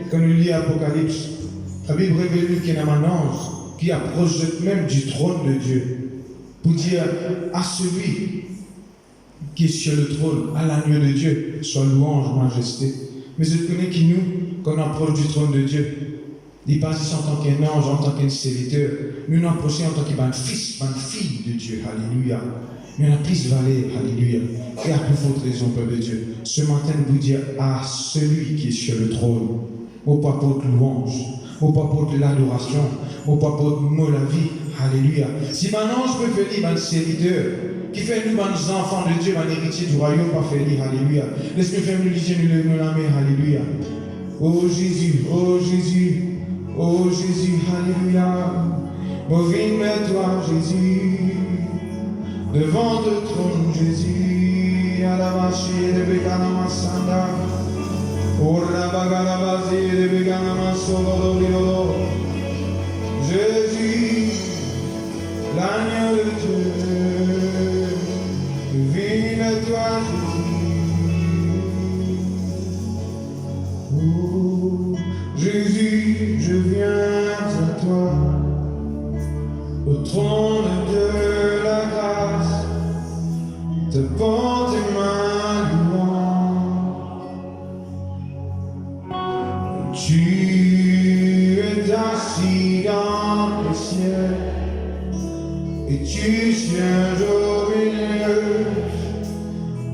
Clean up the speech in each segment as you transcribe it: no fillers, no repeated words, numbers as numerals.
Quand on lit Apocalypse, la Bible révèle qu'il y a un ange qui approche même du trône de Dieu pour dire à celui qui est sur le trône, à l'agneau de Dieu, soit louange, majesté. Mais je connais qui nous, qu'on approche du trône de Dieu, il passe ici en tant qu'un ange, en tant qu'un serviteur. Nous nous approchons en tant qu'un fils, une fille de Dieu, alléluia. Mais la plus valée, alléluia. Et à plus forte raison, peuple de Dieu. Ce matin, nous vous dire à celui qui est sur le trône, au pas pour louange, au pas pour l'adoration, au pas pour mot la vie, alléluia. Si un ange peut venir, un serviteur, qui fait nous, les enfants de Dieu, un héritier du royaume, pas faire lire, alléluia. Laisse-nous faire nous dire, nous lèvons la main, alléluia. Oh Jésus, oh Jésus, oh Jésus, alléluia. Bovine, mets-toi, Jésus, devant le trône, Jésus, à la vache de Bekanama Sanda, oh la bagarabasi de Bekanama Solo, Jésus, l'agneau de Dieu, vive-toi, Jésus. Oh, Jésus, je viens à toi, au trône de la grâce, te porter ma louange. Tu es assis dans le ciel, et tu sièges au milieu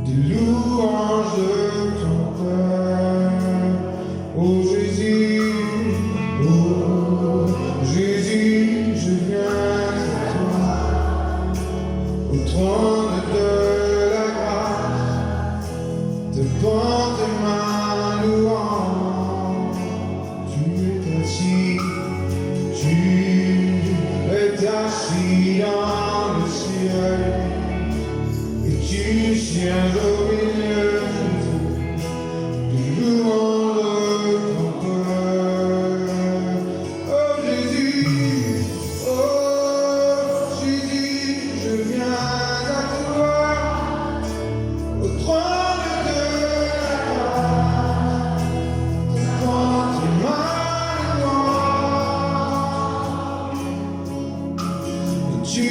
des louanges de ton peuple. Oh Jésus, oh Jésus, je viens à toi, au trône de la grâce, te porter ma louange. Tu es assis dans le ciel, et tu sièges au milieu de louanges de ton peuple. Oh Jésus, je viens à toi, au trône de la grâce, te porter ma louange. Tu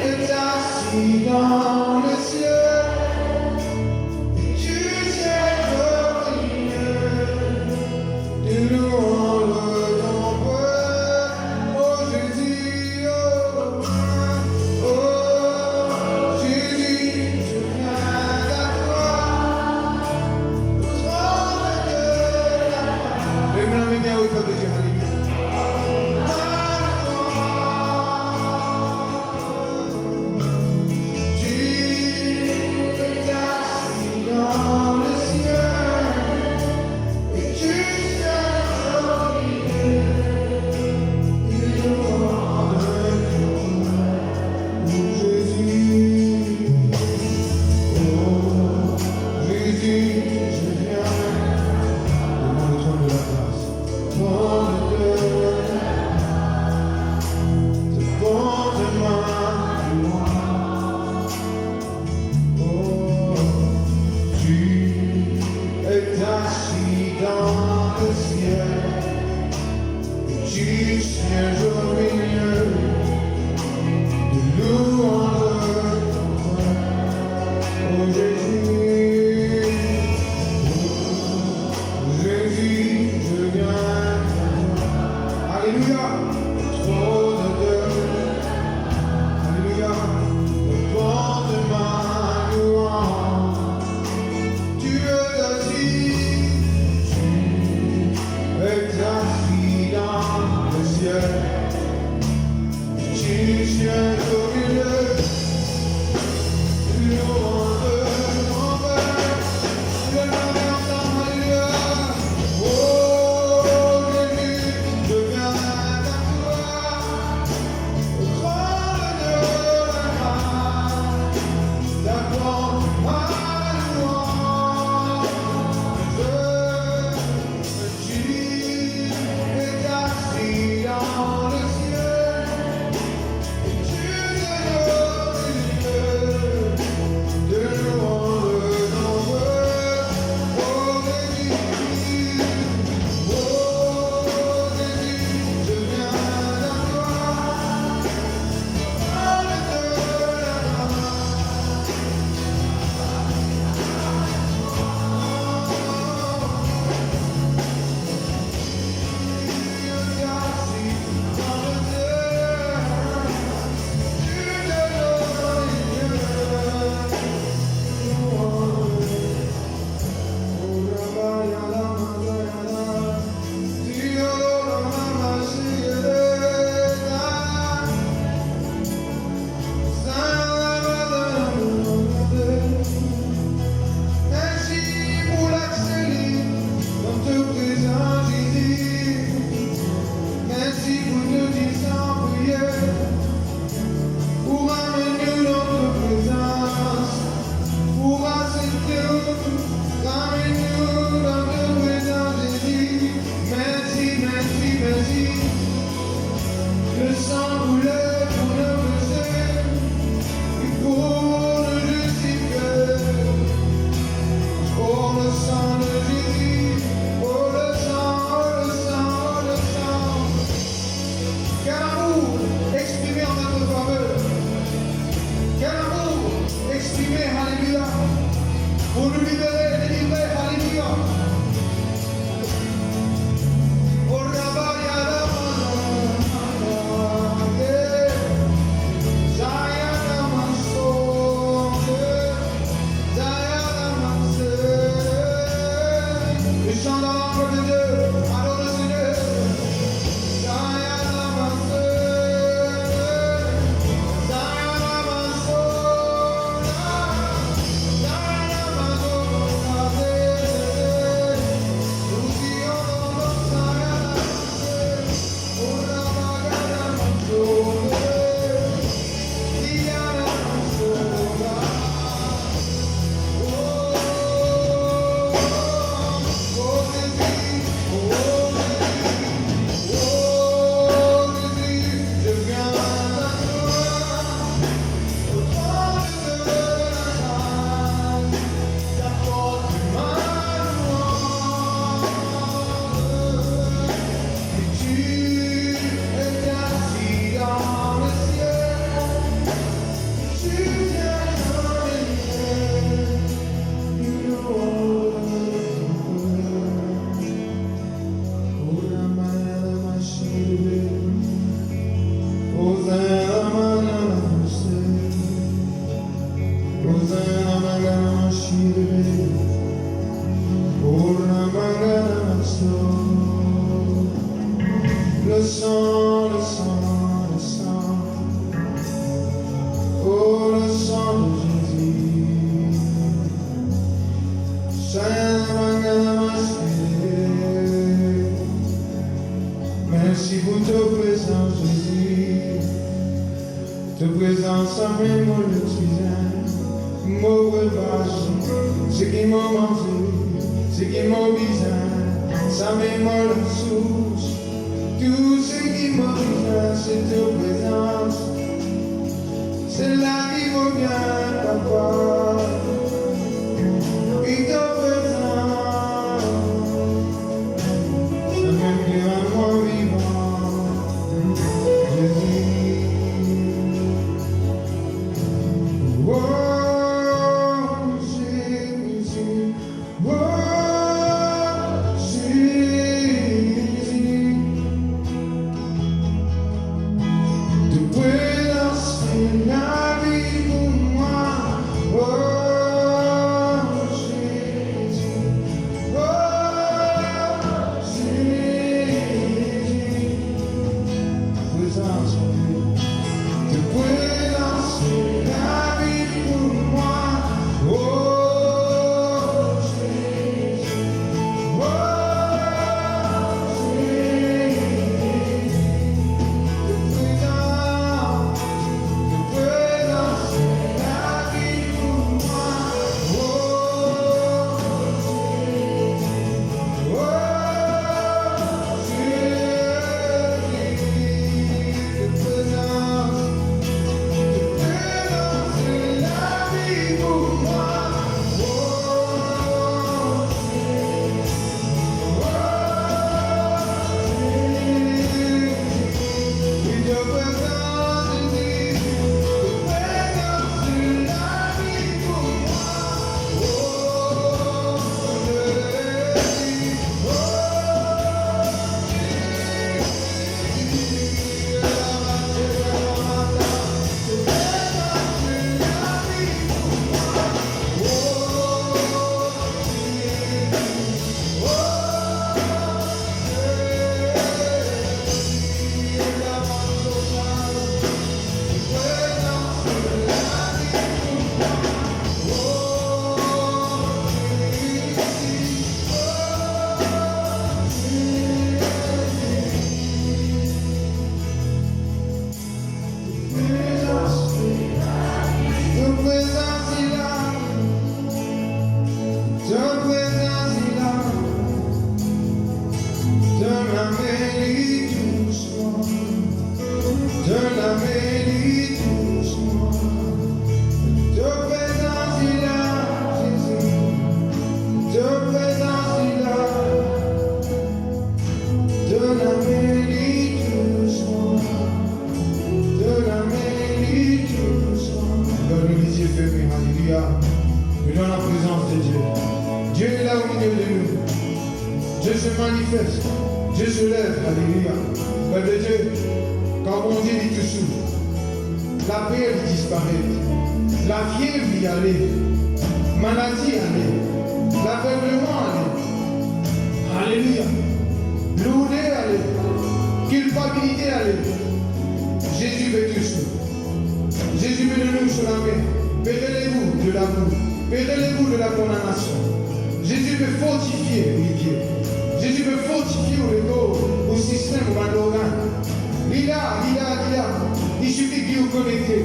es assis dans le ciel, et tu sièges au milieu des louanges de ton peuple. Oh Jésus, oh Jésus, je viens à toi, au trône de la grâce. Lève la main bien haut, peuple de Dieu, alléluia. ta présence amène mon oxygène, mon repas, ce qui m'a mangé, ce qui m'a besoin, ça met mon source. Tout ce qui m'a besoin, c'est ta présence. C'est là qui va bien, papa. Et ta présence, ça m'aime bien à moi vivant. Jésus. Oh, Jésus. Oh, Jésus. Ta présence est la vie pour moi. Oh, Jésus. Oh, Jésus. Ta présence est la vie pour moi. Oh, Jésus. Oh, Jésus. Mais dans la présence de Dieu, Dieu est là au milieu de nous. Dieu se manifeste, Dieu se lève, alléluia. Père de Dieu, quand mon Dieu dit tout s'ouvre, la paix disparaît, la fièvre y allait, maladie allait, l'aveuglement allait, alléluia, lourdeur allait, culpabilité allait. Jésus veut tout s'ouvre. Jésus veut de nous sur la paix. Pérez-vous de l'amour, pérez-vous de la condamnation. Jésus veut fortifier les pieds. Jésus veut fortifier le corps, au système, au organe. Il a. Il suffit que vous connectez.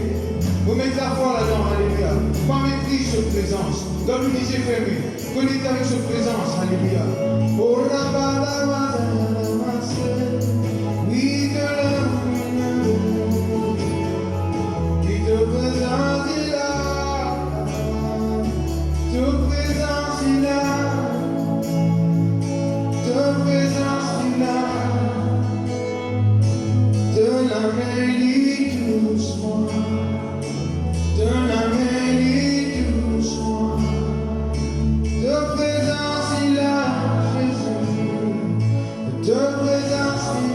Vous mettez la foi là-dedans, alléluia. Pas mépris sur présence. Comme vous disiez, fermé. Connectez avec sa présence, alléluia. Oh, oui, de l'amour. Qui te présente, il a. Ta présence, il a. Ta présence, il a. Donne la mêlée doucement. Donne la mêlée doucement. Ta présence, il a, Jésus. Ta présence, il a.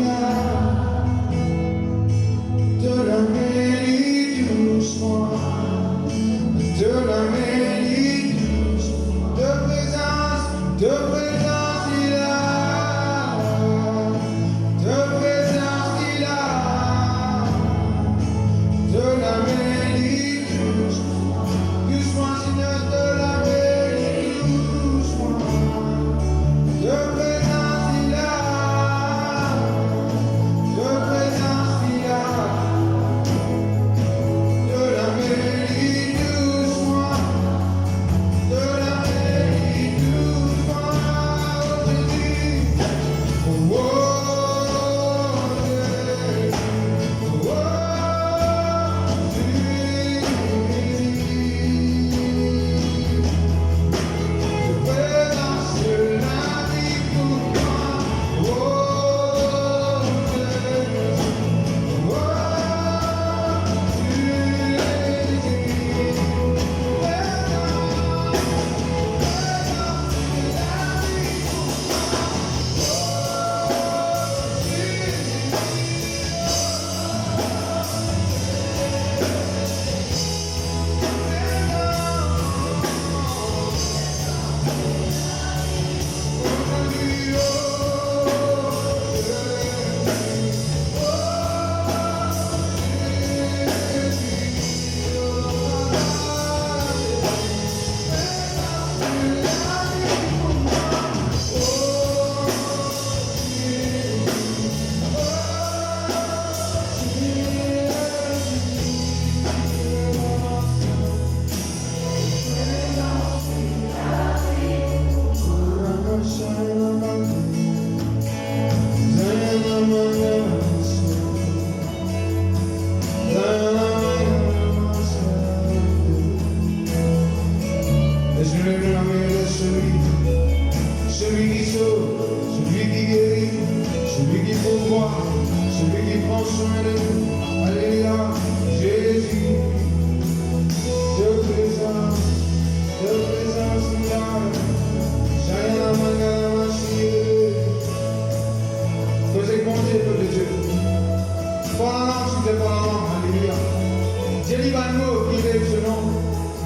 Délivre-nous qui lève ce nom.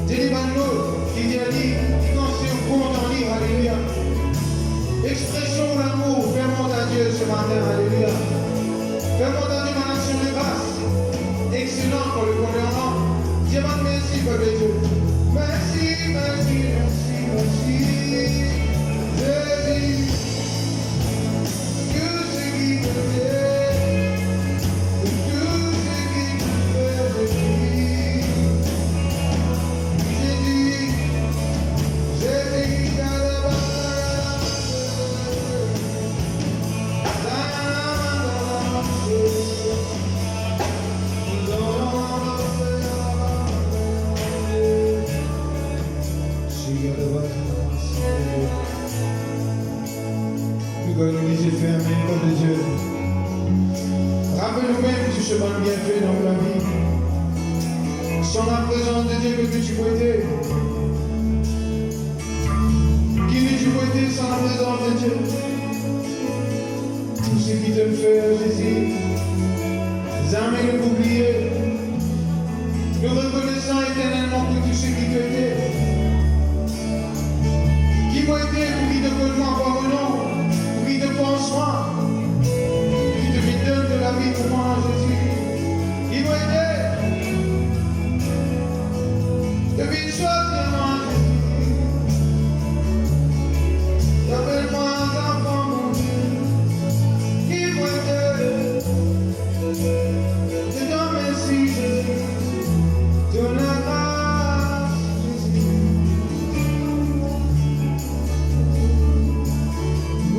Délivre-nous qui dit à lui, qui conseille au compte en livre, alléluia. Expression d'amour, fais-moi à Dieu ce matin, alléluia. Fais-moi à Dieu ma nation de grâce. Excellent pour le gouvernement. Dieu merci, peuple de Dieu. Merci, merci, merci, merci. Jésus, tout ce qui te fait, tout ce qui te fait de vie. Jésus, Jésus, nous les yeux fermés, peuple de Dieu. Rappelle-nous-mêmes du chemin bien fait dans la vie. Sans la présence de Dieu, que tu peux aider. Qui ne tu peux aider sans la présence de Dieu? Tout ce qui te fait, Jésus. Jamais ne l'oublier. Nous reconnaissons éternellement que tout ce qui te fait. Qui m'a aidé pour qui te connaît par le nom. Qui te prend soin, qui te donne de la vie pour moi, Jésus. Il m'a aidé. Depuis une chose, moi, Jésus. Appelle-moi un enfant, mon Dieu. Il m'a aidé. Je te remercie, Jésus. De la grâce, Jésus. Oh.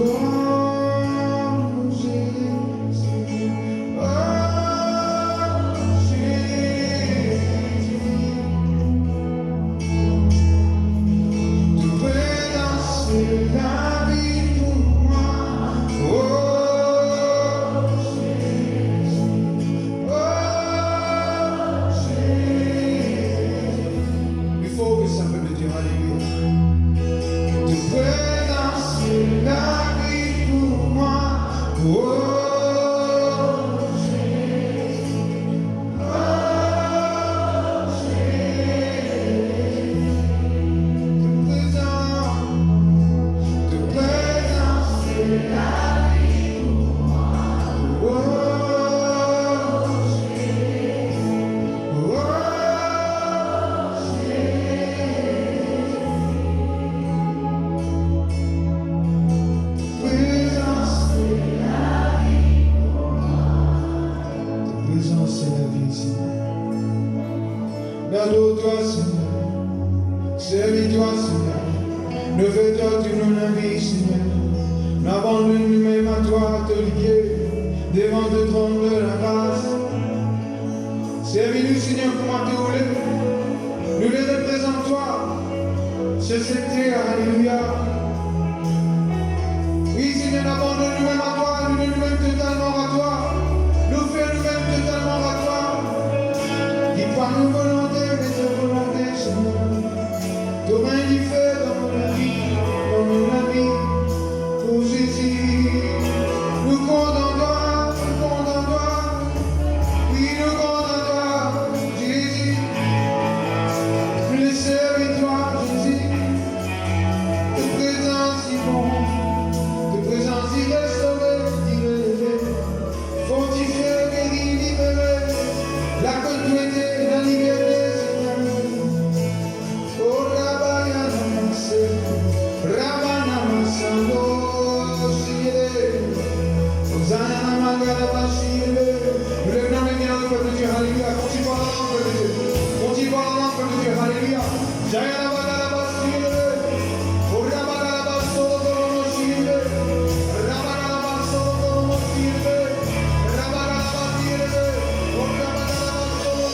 Adore-toi, Seigneur. Servis-toi, Seigneur. Ne fais-toi tu nous la vie, Seigneur. N'abandonne nous-mêmes à toi, à te lier, devant le trône de la grâce. Servis-nous, Seigneur, comment te rouler. Nous les représentons, toi. Ce secteur, alléluia. Oui, Seigneur, n'abandonne nous-mêmes à toi, nous nous-mêmes totalement à toi. Nous faisons nous-mêmes totalement à toi. Dis pas nous volonté, mais ta volonté, Seigneur. Ton main du feu dans la vie, pour Jésus. Nous comptons en toi, oui, nous comptons en toi, Jésus. Nous les servis-toi, Jésus. Ta présence si bon, ta présence si restaurée, si élevée, fortifiée, guérie, libérée, la continuité, la liberté, Seigneur. Oh, Rabaya Namaste, Rabana Masando, Sire, Hosanna Namagada Bashire. Nous levons les mains au peuple de Dieu, alléluia. Continue par la langue de Dieu, continue par la langue de Dieu, alléluia. Jaya Namagada Bashire, Oh, Rabana Basodo, Sire, Rabana Basodo, Sire, Rabana Bashire, Oh, Rabana Basodo,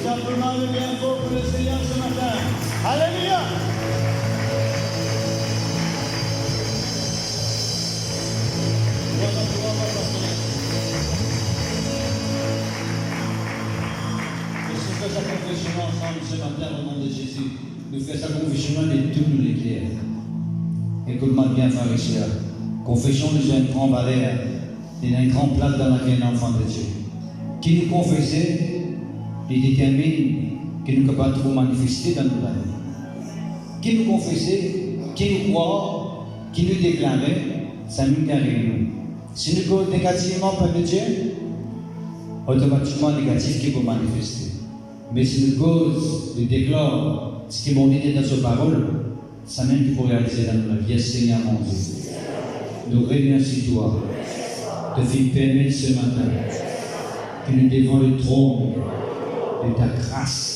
Simplement le bien fort pour le Seigneur ce matin. Alléluia. Nous faisons sa confession ensemble ce matin au nom de Jésus. Nous faisons sa confession de tous nous l'éclair. Écoute-moi bien, frère et sœur. Confession nous a une grande valeur et une grande place dans la vie d'un enfant de Dieu. Qui nous confessait, il détermine que nous ne pouvons pas trop manifester dans nos vies. Qui nous confessait, qui nous croit, qui nous déclarait, ça nous carré nous. Si nous cause négativement par Dieu, automatiquement négatif qui peut manifester. Mais si nous cause, nous déclare ce qui est monté dans sa parole, ça même qui peut réaliser dans notre vie. Seigneur mon Dieu, nous remercions toi de faire permettre ce matin que nous devons le trône de ta grâce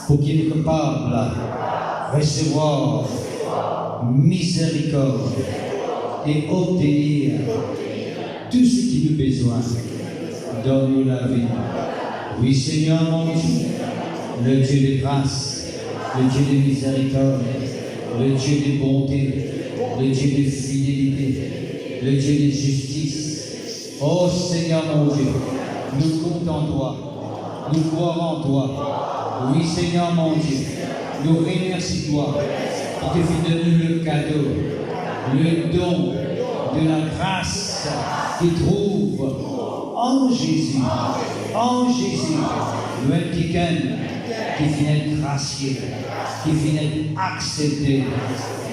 pour qu'il est capable de recevoir miséricorde et obtenir tout ce qui nous besoin dans nos la vie. Oui, Seigneur mon Dieu, le Dieu de grâce, le Dieu de miséricorde, le Dieu de bonté, le Dieu de fidélité, le Dieu de justice. Oh Seigneur mon Dieu, nous comptons en toi, nous croyons en toi. Oui Seigneur mon Dieu, nous remercions toi qui te fait donner le cadeau, le don de la grâce qui trouve en Jésus, le quelqu'un qui finit gracieux, qui finit accepté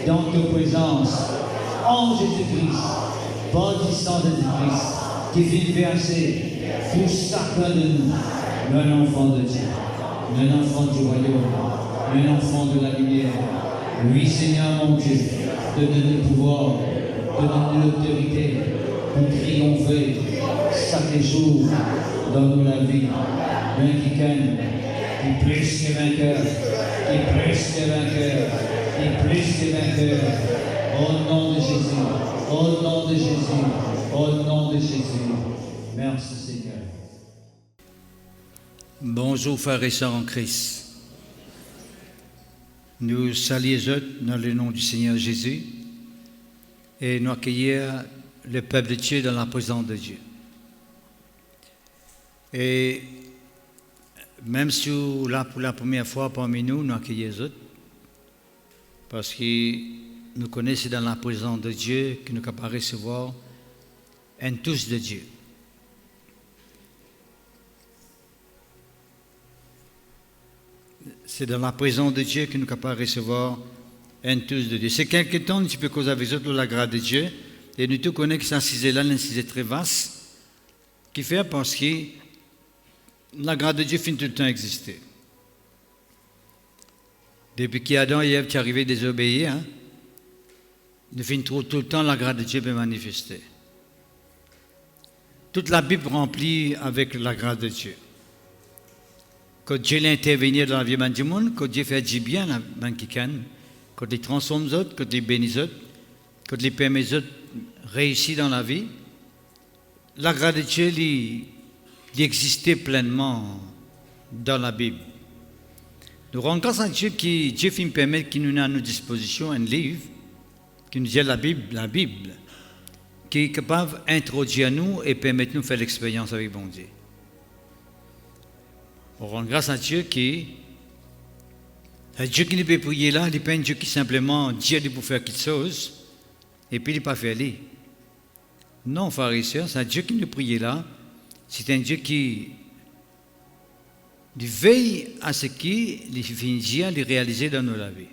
dans ta présence, en Jésus-Christ, bâtissant Jésus-Christ, qui finit verser pour chacun de nous, un enfant de Dieu, un enfant du royaume, un enfant de la lumière. Oui, Seigneur mon Dieu, de donner le pouvoir, de donner l'autorité pour triompher chaque jour dans la vie. Un qui gagne, qui plus que vainqueur, qui plus que vainqueur, qui plus que vainqueur. Au nom de Jésus, au nom de Jésus, au nom de Jésus. Merci Seigneur. Bonjour frères et sœurs en Christ. Nous saluons dans le nom du Seigneur Jésus et nous accueillir le peuple de Dieu dans la présence de Dieu. Et même si là pour la première fois parmi nous, nous accueillons les autres parce que nous connaissons dans la présence de Dieu que nous pouvons recevoir un touche de Dieu. C'est dans la présence de Dieu que nous pouvons recevoir un tous de Dieu. C'est quelque temps, tu peux causer avec eux la grâce de Dieu, et nous tous connaissons que ça, c'est là, c'est très vaste, qui fait parce que la grâce de Dieu finit tout le temps exister. Depuis qu'Adam et Ève sont arrivés désobéir, nous finissons tout le temps la grâce de Dieu peut manifester. Toute la Bible remplie avec la grâce de Dieu. Quand Dieu intervenir dans la vie du monde, quand Dieu fait du bien à la qui quand il transforme les autres, quand il bénit les autres, quand il permet les autres réussir dans la vie, la grâce de Dieu il existait pleinement dans la Bible. Nous rendons grâce à Dieu qui Dieu nous permet qu'il nous ait à nos dispositions un livre qui nous dit la Bible, qui est capable d'introduire à nous et permettre nous de faire l'expérience avec bon Dieu. On rend grâce à Dieu qui nous peut prier là, il n'est pas un Dieu qui simplement dit pour faire quelque chose et puis il n'est pas fait aller. Non, pharisiens, c'est un Dieu qui nous prie là, c'est un Dieu qui veille à ce qu'il finit de réaliser dans nos vies.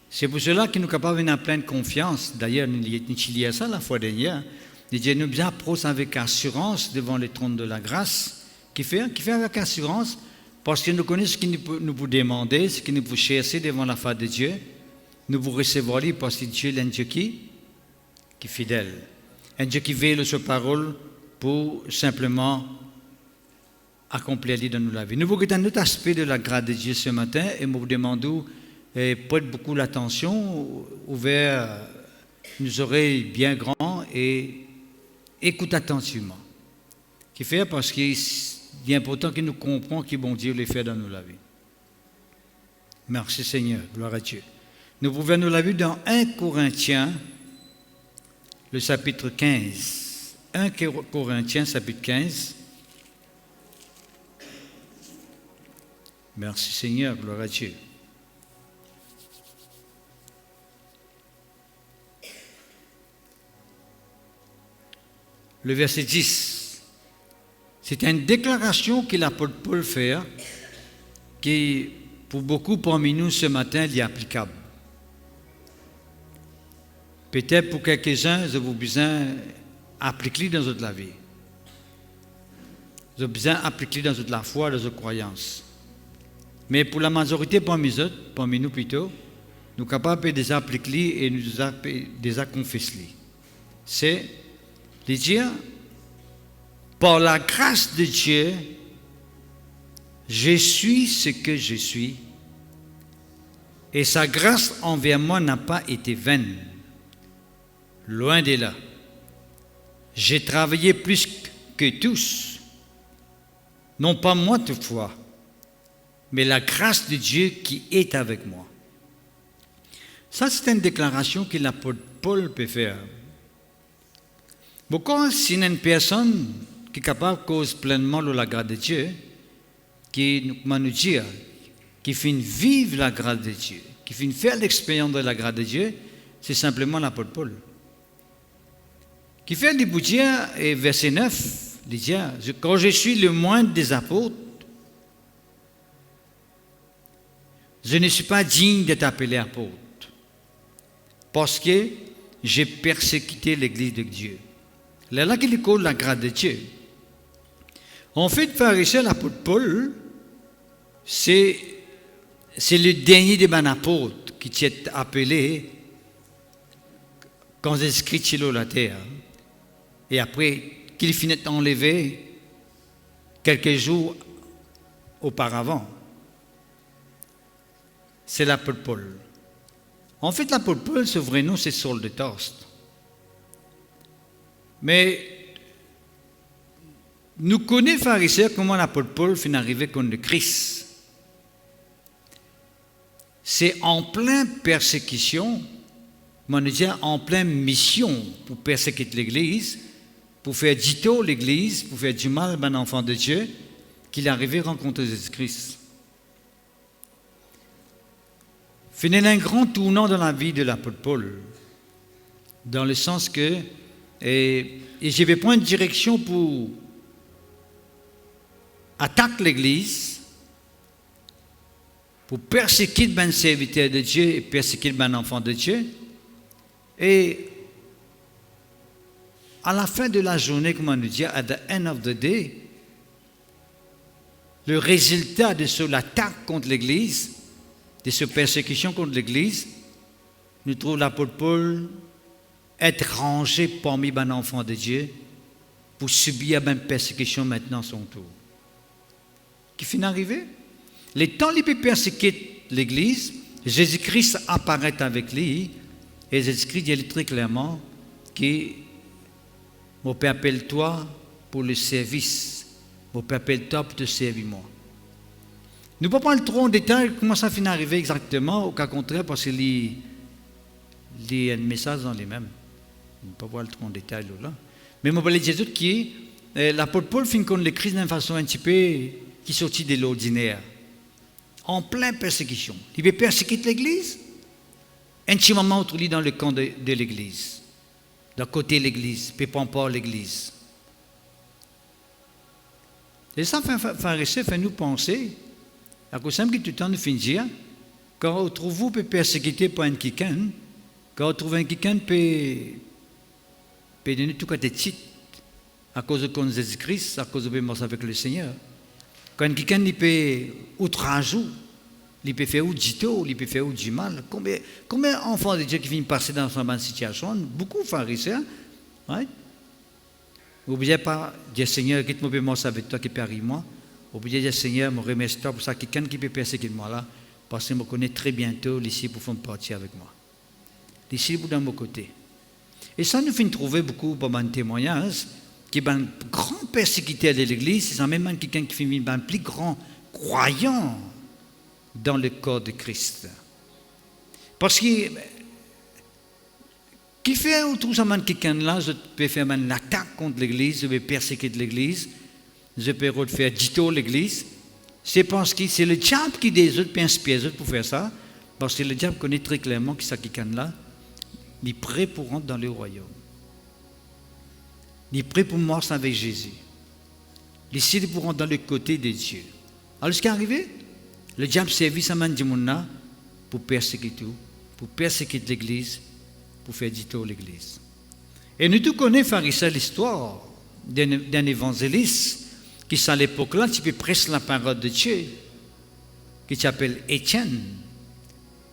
C'est pour cela que nous sommes capables d'avoir pleine confiance. D'ailleurs, nous y a ça la fois dernière. Nous disons, nous bien approchons avec assurance devant le trône de la grâce. Qui fait avec assurance, parce que nous connaissons ce qu'il nous vous demander, ce qu'il nous vous chercher devant la face de Dieu. Nous vous recevrons parce que Dieu est un Dieu qui est fidèle. Un Dieu qui veille sur parole pour simplement accomplir dans nos vie. Nous vous regardons un autre aspect de la grâce de Dieu ce matin et nous vous demandons prête beaucoup l'attention, ouvert nos oreilles bien grands et écoute attentivement. Qui fait parce qu'il est important que nous comprenions que bon Dieu les fait dans nos vies. Merci Seigneur, gloire à Dieu. Nous pouvons nous la vue dans 1 Corinthiens, le chapitre 15. 1 Corinthiens, chapitre 15. Merci Seigneur, gloire à Dieu. Le verset 10. C'est une déclaration que l'apôtre Paul fait, qui pour beaucoup parmi nous ce matin est applicable. Peut-être pour quelques-uns, vous avez besoin d'appliquer dans votre vie. Vous avez besoin d'appliquer dans votre foi, dans votre croyance. Mais pour la majorité parmi nous plutôt, nous sommes capables de les appliquer et nous les confesser. C'est de dire, par la grâce de Dieu, je suis ce que je suis, et sa grâce envers moi n'a pas été vaine. Loin de là. J'ai travaillé plus que tous, non pas moi toutefois, mais la grâce de Dieu qui est avec moi. Ça, c'est une déclaration que l'apôtre Paul peut faire. Pourquoi, si une personne qui est capable de causer pleinement la grâce de Dieu, qui nous dit, qui fait vivre la grâce de Dieu, qui fait faire l'expérience de la grâce de Dieu, c'est simplement l'apôtre Paul. Qui fait le dire, et verset 9, il dit, quand je suis le moindre des apôtres, je ne suis pas digne d'être appelé apôtre, parce que j'ai persécuté l'Église de Dieu. Là qu'il cause la grâce de Dieu. En fait, pharisien, l'apôtre Paul, c'est le dernier des apôtres qui est appelé quand Jésus-Christ sur la terre. Et après qu'il finit enlevé quelques jours auparavant. C'est l'apôtre Paul. En fait, l'apôtre Paul, ce vrai nom, c'est Saul de Tarse. Mais nous connaissons, pharisiens, comment l'apôtre Paul finit arrivé contre le Christ. C'est en pleine persécution, on dit en pleine mission pour persécuter l'Église, pour faire du tort l'Église, pour faire du mal à un enfant de Dieu, qu'il est arrivé à rencontrer Jésus-Christ. Finit un grand tournant dans la vie de l'apôtre Paul, dans le sens que, et je vais prendre une direction pour attaquer l'Église, pour persécuter ben serviteur de Dieu et persécuter ben enfant de Dieu. Et à la fin de la journée, comment nous dire, at the end of the day, le résultat de l'attaque contre l'Église, de cette persécution contre l'Église, nous trouvons l'apôtre Paul être rangé parmi les enfants de Dieu pour subir une persécution maintenant à son tour. Qui finit d'arriver? Les temps où il persécute l'Église, Jésus-Christ apparaît avec lui et Jésus-Christ dit très clairement que mon Père appelle-toi pour le service. Mon Père appelle-toi pour te servir moi. Nous ne pouvons pas aller trop en détail comment ça finit d'arriver exactement, au cas contraire, parce qu'il y a un message dans les mêmes. On ne peut pas aller trop en détail là. Mais je vais dire que l'apôtre Paul finit qu'on l'écrit d'une façon un petit peu qui sortit de l'ordinaire. En pleine persécution. Il veut persécuter l'Église, intimement autour dans le camp de l'Église, d'un côté de l'Église, puis pas l'Église. Et ça fait nous penser, à cause que tout le temps nous finit dire, quand on trouve vous peut persécuter par un quelqu'un, quand on trouve un quelqu'un peut donner tout côté titre, à cause de Jésus-Christ, à cause de mort avec le Seigneur. Quand quelqu'un peut outrager, il peut faire du tort, il peut faire du mal. Combien d'enfants de Dieu qui viennent passer dans cette situation? Beaucoup de pharisiens. Ouais. N'oubliez pas, dire Seigneur, quitte-moi pour moi avec toi qui peut arriver moi. Oubliez dire Seigneur, me remercie-toi pour ça, quelqu'un qui peut persécuter moi là, parce qu'il me connaît très bientôt, ici pour faire partie avec moi. Ici, vous dans mon côté. Et ça nous fait trouver beaucoup de témoignages qui est un grand persécuteur de l'Église, c'est même quelqu'un qui fait un plus grand croyant dans le corps de Christ. Parce que qui fait autour de quelqu'un là, je peux faire une attaque contre l'Église, je peux persécuter l'Église, je peux refaire dito l'Église. C'est parce que c'est le diable qui des autres peut inspirer les autres pour faire ça, parce que le diable connaît très clairement que ça quelqu'un là, il est prêt pour rentrer dans le royaume. Il est prêt pour mourir avec Jésus. Il est décidé pour rentrer dans le côté de Dieu. Alors ce qui est arrivé, le diable servit sa main de monde pour persécuter l'Église, pour faire dito l'Église. Et nous tous connaissons pharisiens l'histoire d'un évangéliste qui à l'époque là, qui prêche la parole de Dieu, qui s'appelle Étienne.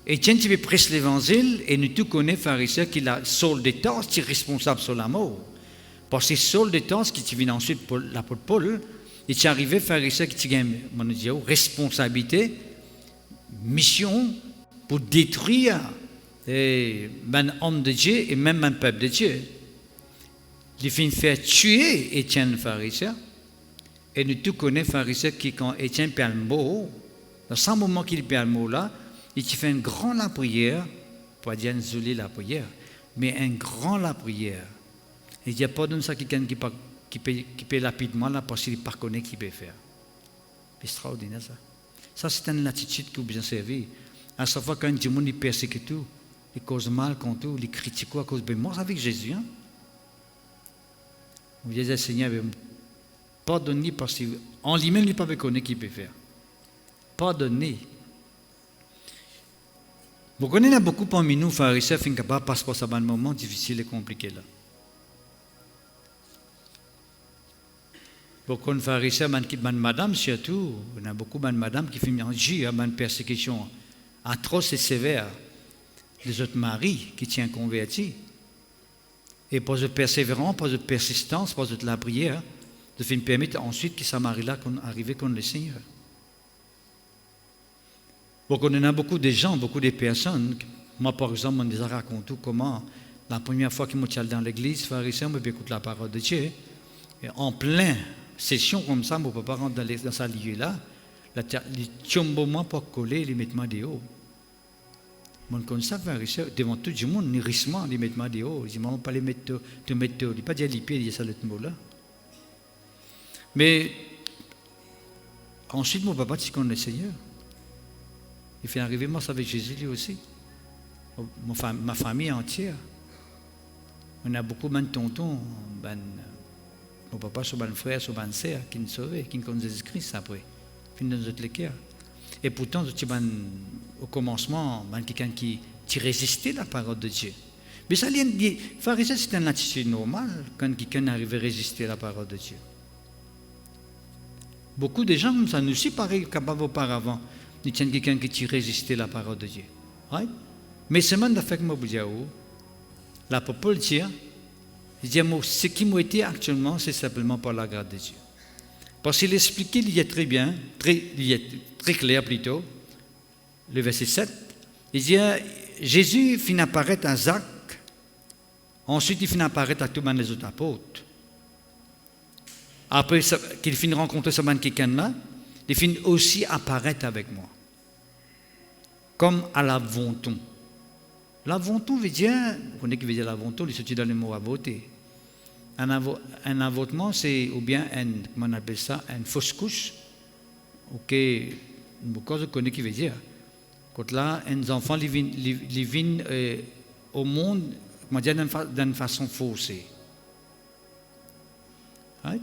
Étienne qui prêche l'évangile et nous tous connaissons pharisiens qui a Saul de Tarse qui est responsable sur la mort. Parce que Saul de Tarse qui vient ensuite l'apôtre Paul, il est arrivé pharisien qui a une responsabilité, mission pour détruire un homme de Dieu et même un peuple de Dieu. Il finit faire tuer Étienne pharisien. Et nous tous connaissons pharisien qui, quand Étienne perd le mot, dans ce moment qu'il perd le mot là, il fait un grand la prière, pas dire la prière, mais un grand la prière. Il n'y a pas de ça quelqu'un qui peut rapidement là parce qu'il ne connaît pas qui peut faire. C'est extraordinaire ça. Ça c'est une attitude qui vous bien servi. À chaque fois quand du monde il persécute tout, il cause mal contre tout, il critique à cause de mort avec Jésus. Hein? Vous dites Seigneur, pardonnez parce qu'en lui-même il ne peut pas connaître qui peut faire. Pardonnez. Vous connaissez beaucoup parmi nous, pharisiens, qui sont capables de passer par un moment difficile et compliqué là. Beaucoup de pharisiens, madame surtout, il y a beaucoup de madame qui font une persécution atroce et sévère des autres maris qui tiennent convertis. Et pour de persévérance, pour de persistance, pour de la prière, de faire permettre ensuite que ce mari-là arrive contre le Seigneur. Beaucoup, il y a beaucoup de gens, beaucoup de personnes. Moi, par exemple, on déjà raconté comment la première fois que je suis allé dans l'église, pharisien, je écoute la parole de Dieu. Et en plein session comme ça, je ne peux pas rentrer dans ce lieu-là. Les tiombo moi pour coller, les mettre dehors. Mon comme ça, devant tout le monde, les rissements, les mettre dehors. Ils ne vont pas les mettre dehors. Ils ne vont pas dire les pieds, ils disent ça, le mot-là. Mais ensuite, mon papa, tu connais le Seigneur. Il fait arriver moi avec Jésus lui aussi. Ma famille entière. On a beaucoup de tontons, mon papa, son frère, son sœur, qui nous sauvent, qui nous connaissent Jésus-Christ après. Puis nous autres les cœurs. Et pourtant, au commencement, quelqu'un qui résistait à la parole de Dieu. Mais ça vient dire, pharisien, c'est une attitude normale quand quelqu'un arrive à résister à la parole de Dieu. Beaucoup de gens, ça nous aussi pareil capable auparavant, il y a quelqu'un qui résistait à la parole de Dieu. Right? Mais ce monde a fait que moi, l'apôtre Paul dit, ce qui m'a été actuellement, c'est simplement par la grâce de Dieu. Parce qu'il expliquait, il y a très bien, il est très clair plutôt, le verset 7, il dit, Jésus finit apparaître à Jacques, ensuite il finit apparaître à tous les autres apôtres. Après qu'il finit rencontrer ce quelqu'un-là, il finit aussi apparaître avec moi. Comme à l'Avonton. L'Avonton veut dire, vous connaissez qui veut dire l'Avonton, il se dit dans le mot avoter. Un avotement, c'est ou bien comment on appelle ça, une fausse couche. Ok, beaucoup de connaissez qui veut dire. Quand là, un enfant vient au monde, comment dire, d'une façon faussée. Right?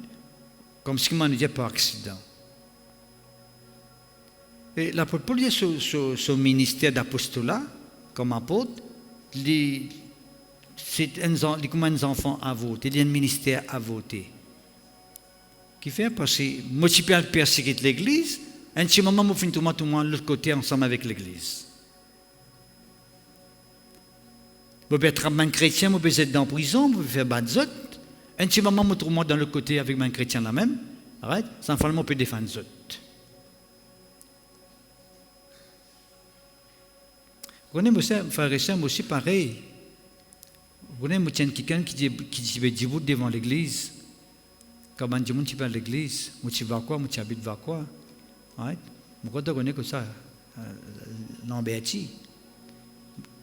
Comme si on dit par accident. Et l'apôtre Paul, son ministère d'apostolat, comme apôtre, c'est comme un enfant à voter, il y a un ministère à voter. Qui fait parce que moi, je peux persécuter l'Église, un petit moment, je finis tout le monde de l'autre côté ensemble avec l'Église. Je peux être un chrétien, je peux être en prison, je peux faire badzot. Un petit moment, je trouve dans le côté avec un chrétien là même, arrête, sans faire on peut défendre les autres. Vous connaissez, frère et sœur, moi aussi pareil. Vous connaissez, quelqu'un qui dit devant l'église, comment dit, tu vas à l'église, tu vas quoi, tu habites vers quoi, arrête, moi je connais que ça, l'embêti.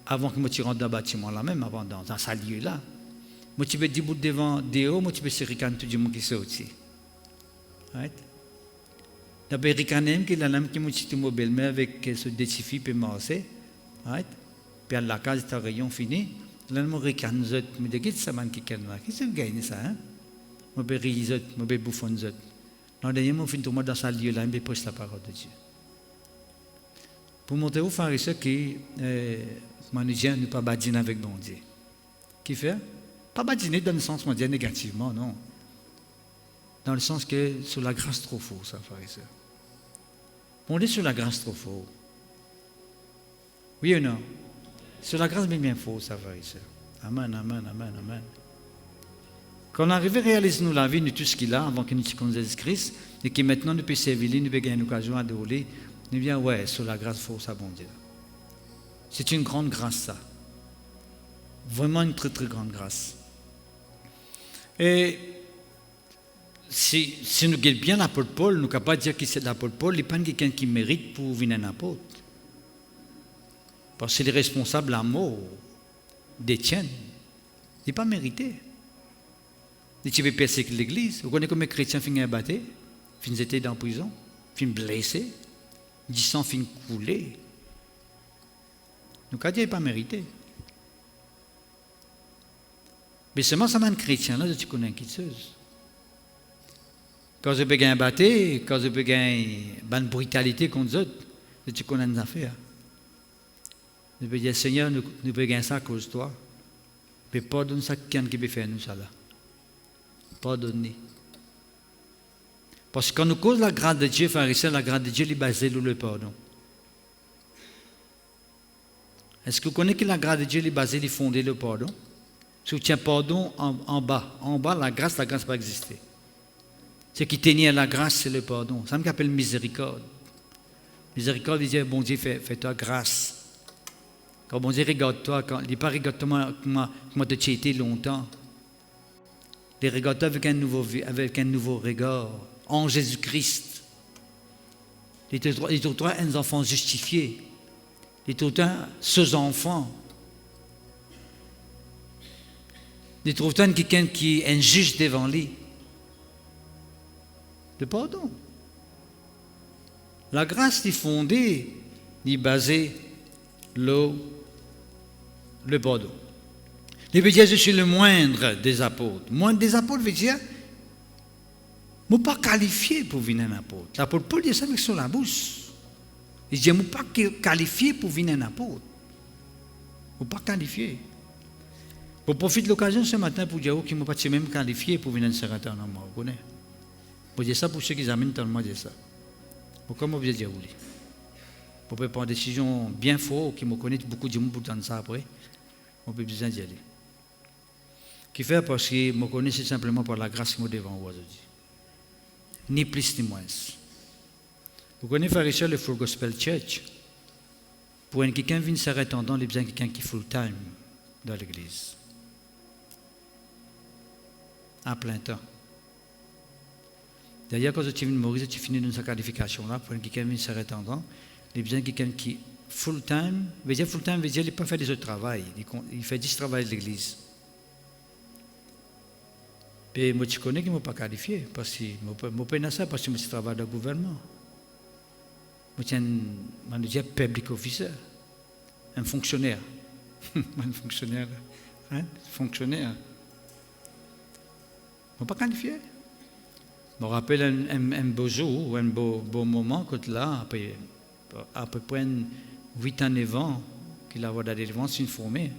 Avant que je rentre dans le bâtiment là même, avant dans ce lieu là. Moi, tu peux dire devant Déo, moi, tu peux se ricaner tout le monde qui sort aussi. Right? D'abord, ricaner, qui est la lame qui m'a dit mobile, mais avec ce défi, puis marcher. Right? Puis à la case, tu as rayon fini. Là, moi, ricane, je me dis, qu'est-ce que ça m'a dit, qu'est-ce que vous gagnez ça, hein? Moi, je ris, moi, je bouffonne, je. Non, d'ailleurs, moi, je finis tout le monde dans ce lieu-là, je prêche la parole de Dieu. Pour montrer aux frères et sœurs qui, moi, nous disons, nous pas badiner avec bon Dieu. Qui fait? Pas badiner dans le sens, on dit négativement, non. Dans le sens que sur la grâce trop fort, ça, frère et sœur. On est sur la grâce trop fort. Oui ou non? Sur la grâce bien fort, ça, frère et sœur. Amen, amen, amen, amen. Quand on arrive à réaliser nous la vie de tout ce qu'il a avant que nous connaissions Jésus-Christ, et que maintenant nous pouvons servir, nous pouvons gagner une occasion à dérouler, nous disons, ouais, sur la grâce fort, ça, bon Dieu. C'est une grande grâce, ça. Vraiment une très, très grande grâce. Et si nous regardons bien l'apôtre Paul, nous ne pouvons pas dire que c'est l'apôtre Paul, il n'est pas quelqu'un qui mérite pour venir un apôtre. Parce qu'il est responsable à mort d'Étienne. Il n'est pas mérité. Et tu veux persécuter l'Église. Vous connaissez combien de chrétiens finissent abattus, finissent étaient dans la prison, finissent blessés, du sang finit couler. Nous ne pouvons dire qu'il n'est pas mérité. Mais seulement ça m'a un chrétien là, tu connais une quitteuse. Quand je peux gagner un bâté, quand je peux gagner une brutalité contre les autres, tu connais une affaire. Je peux dire, Seigneur, nous pouvons gagner ça à cause de toi. Mais pardonne ça quelqu'un qui peut faire nous ça là. Pardonne. Parce que quand nous causons la grâce de Dieu, frère et sœur, la grâce de Dieu est basée sur le pardon. Est-ce que vous connaissez que la grâce de Dieu est basée, est fondée sur le pardon? Si vous tiens pardon en bas, la grâce n'a pas existé. Ce qui tenait à la grâce, c'est le pardon. Ça me appelle miséricorde. Miséricorde, il dit, bon Dieu, fais-toi grâce. Quand bon Dieu regarde toi, il n'est pas regarde toi comment tu as été longtemps. Il regarde toi avec un nouveau regard, en Jésus-Christ. Il trouve toi un enfant justifié. Il trouve toi ses enfants. Il trouve toi quelqu'un qui est un juge devant lui. Le pardon. La grâce est fondée, est basée le pardon. Il veut dire je suis le moindre des apôtres. Moindre des apôtres veut dire je ne suis pas qualifié pour venir un apôtre. L'apôtre Paul dit ça avec sur la bouche. Il dit, je ne suis pas qualifié pour venir un apôtre. Je ne suis pas qualifié. Je profite de l'occasion ce matin pour dire que je ne suis pas même qualifié pour venir un certain nombre. Vous connaissez? Je dis ça pour ceux qui examinent tellement de ça. Pourquoi je veux dire oui? Pour prendre une décision bien forte, qui me connaît beaucoup de gens pour entendre ça après, on peut besoin d'y aller. Qui fait parce que je me connais simplement par la grâce qui me devant aujourd'hui. Ni plus ni moins. Vous connaissez frère et sœur le Full Gospel Church. Pour quelqu'un qui vient s'arrêter en temps, il a besoin de quelqu'un qui est full time dans l'église. À plein temps. D'ailleurs, quand tu viens de mourir, tu finis dans sa qualification là, pour quelqu'un qui vient s'arrêter en temps, il a besoin de quelqu'un qui est full time. Veut dire full time, veut dire qu'il ne peut pas faire des autres travail. Il fait 10 travail de l'église. Et moi, je connais que je ne suis pas qualifié, parce que je ne peux pas ça, parce que je travaille dans le gouvernement. Je suis un public officer, un fonctionnaire. Un fonctionnaire. Hein? Fonctionnaire. Je ne suis pas qualifié. Je me rappelle un beau jour, un beau moment, quand là, après à peu près 8 ans avant, qu'il a d'aller devant s'informer.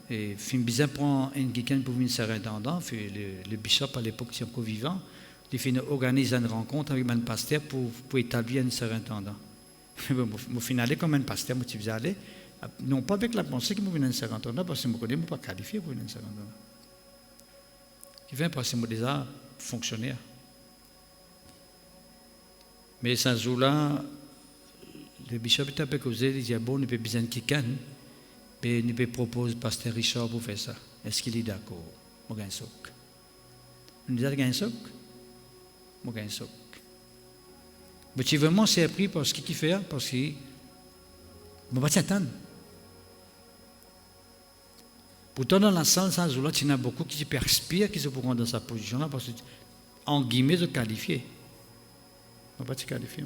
Et fin bizarre prend quelqu'un pour venir s'arrêter dedans, le bishop à l'époque qui est encore vivant, il fait organiser une rencontre avec un pasteur pour établir un s'arrêter dedans. Au final, comme un pasteur, je suis allé, non pas avec la pensée qu'il m'a venu s'arrêter dedans, parce que je ne suis pas qualifié pour venir s'arrêter dedans. Qui vient parce que je suis déjà fonctionnaire. Mais ce jour-là, le bishop est un peu causé, il dit bon, il peut besoin de quelqu'un. Et nous propose pasteur Richard pour faire ça. Est-ce qu'il est d'accord? Moi, j'ai un soc. Nous disons, j'ai un soc? Moi, j'ai un soc. Mais tu es vraiment surpris parce qu'il fait, parce que je ne vais pas t'attendre. Pourtant, dans la salle, ça, il y en a beaucoup qui perspirent, qui se pourront dans sa position-là, parce que, en guillemets, de qualifier. Je ne vais pas te qualifier.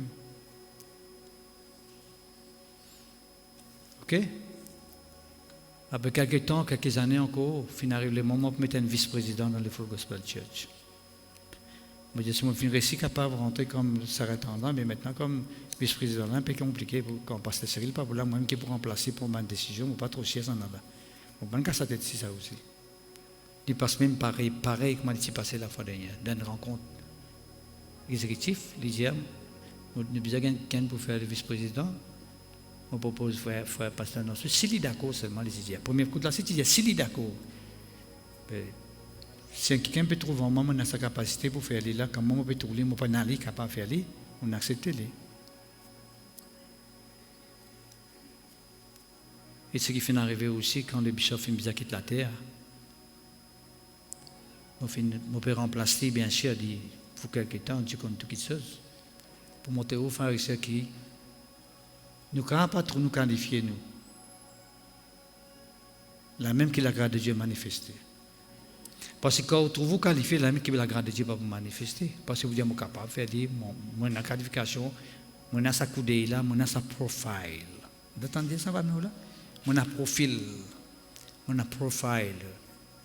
OK? Après quelques temps, quelques années encore, fin arrive le moment pour mettre un vice-président dans le Full Gospel Church. Je dis, si je suis réussi capable de rentrer comme s'arrêtant, mais maintenant comme vice-président, c'est un peu compliqué quand pasteur Cyril, pas pour là, moi-même qui pour remplacer pour ma décision, je ne pas trop chier ça là. Je ne vais pas sa tête si ça aussi. Il passe même pareil comme il s'est passé la fois dernière, dans une rencontre exécutive, il dit, nous avons besoin de quelqu'un pour faire le vice-président. On propose frère pasteur Nosso. S'il est d'accord seulement, les idées. Premier coup de la cité, il dit s'il est d'accord. Si quelqu'un peut trouver un moment dans sa capacité pour faire là, quand moi, on peut trouver, moi, pas aller capable de faire aller, on accepte les. Et ce qui fait arriver aussi quand le bishop fait bizarre quitte la terre. On peut remplacer, bien sûr, pour quelque temps, Dieu compte toutes choses. Pour monter au frère et ceux qui. Nous ne pouvons pas trop nous qualifier, nous. La même que la grâce de Dieu manifestée. Parce que quand vous trouvez vous qualifié, la même que la grâce de Dieu va vous manifester. Parce que vous dites, je suis capable de faire mon qualification, mon sa coudée là, mon sa profile. Vous entendez ça, nous là? Mon profil. Mon profile.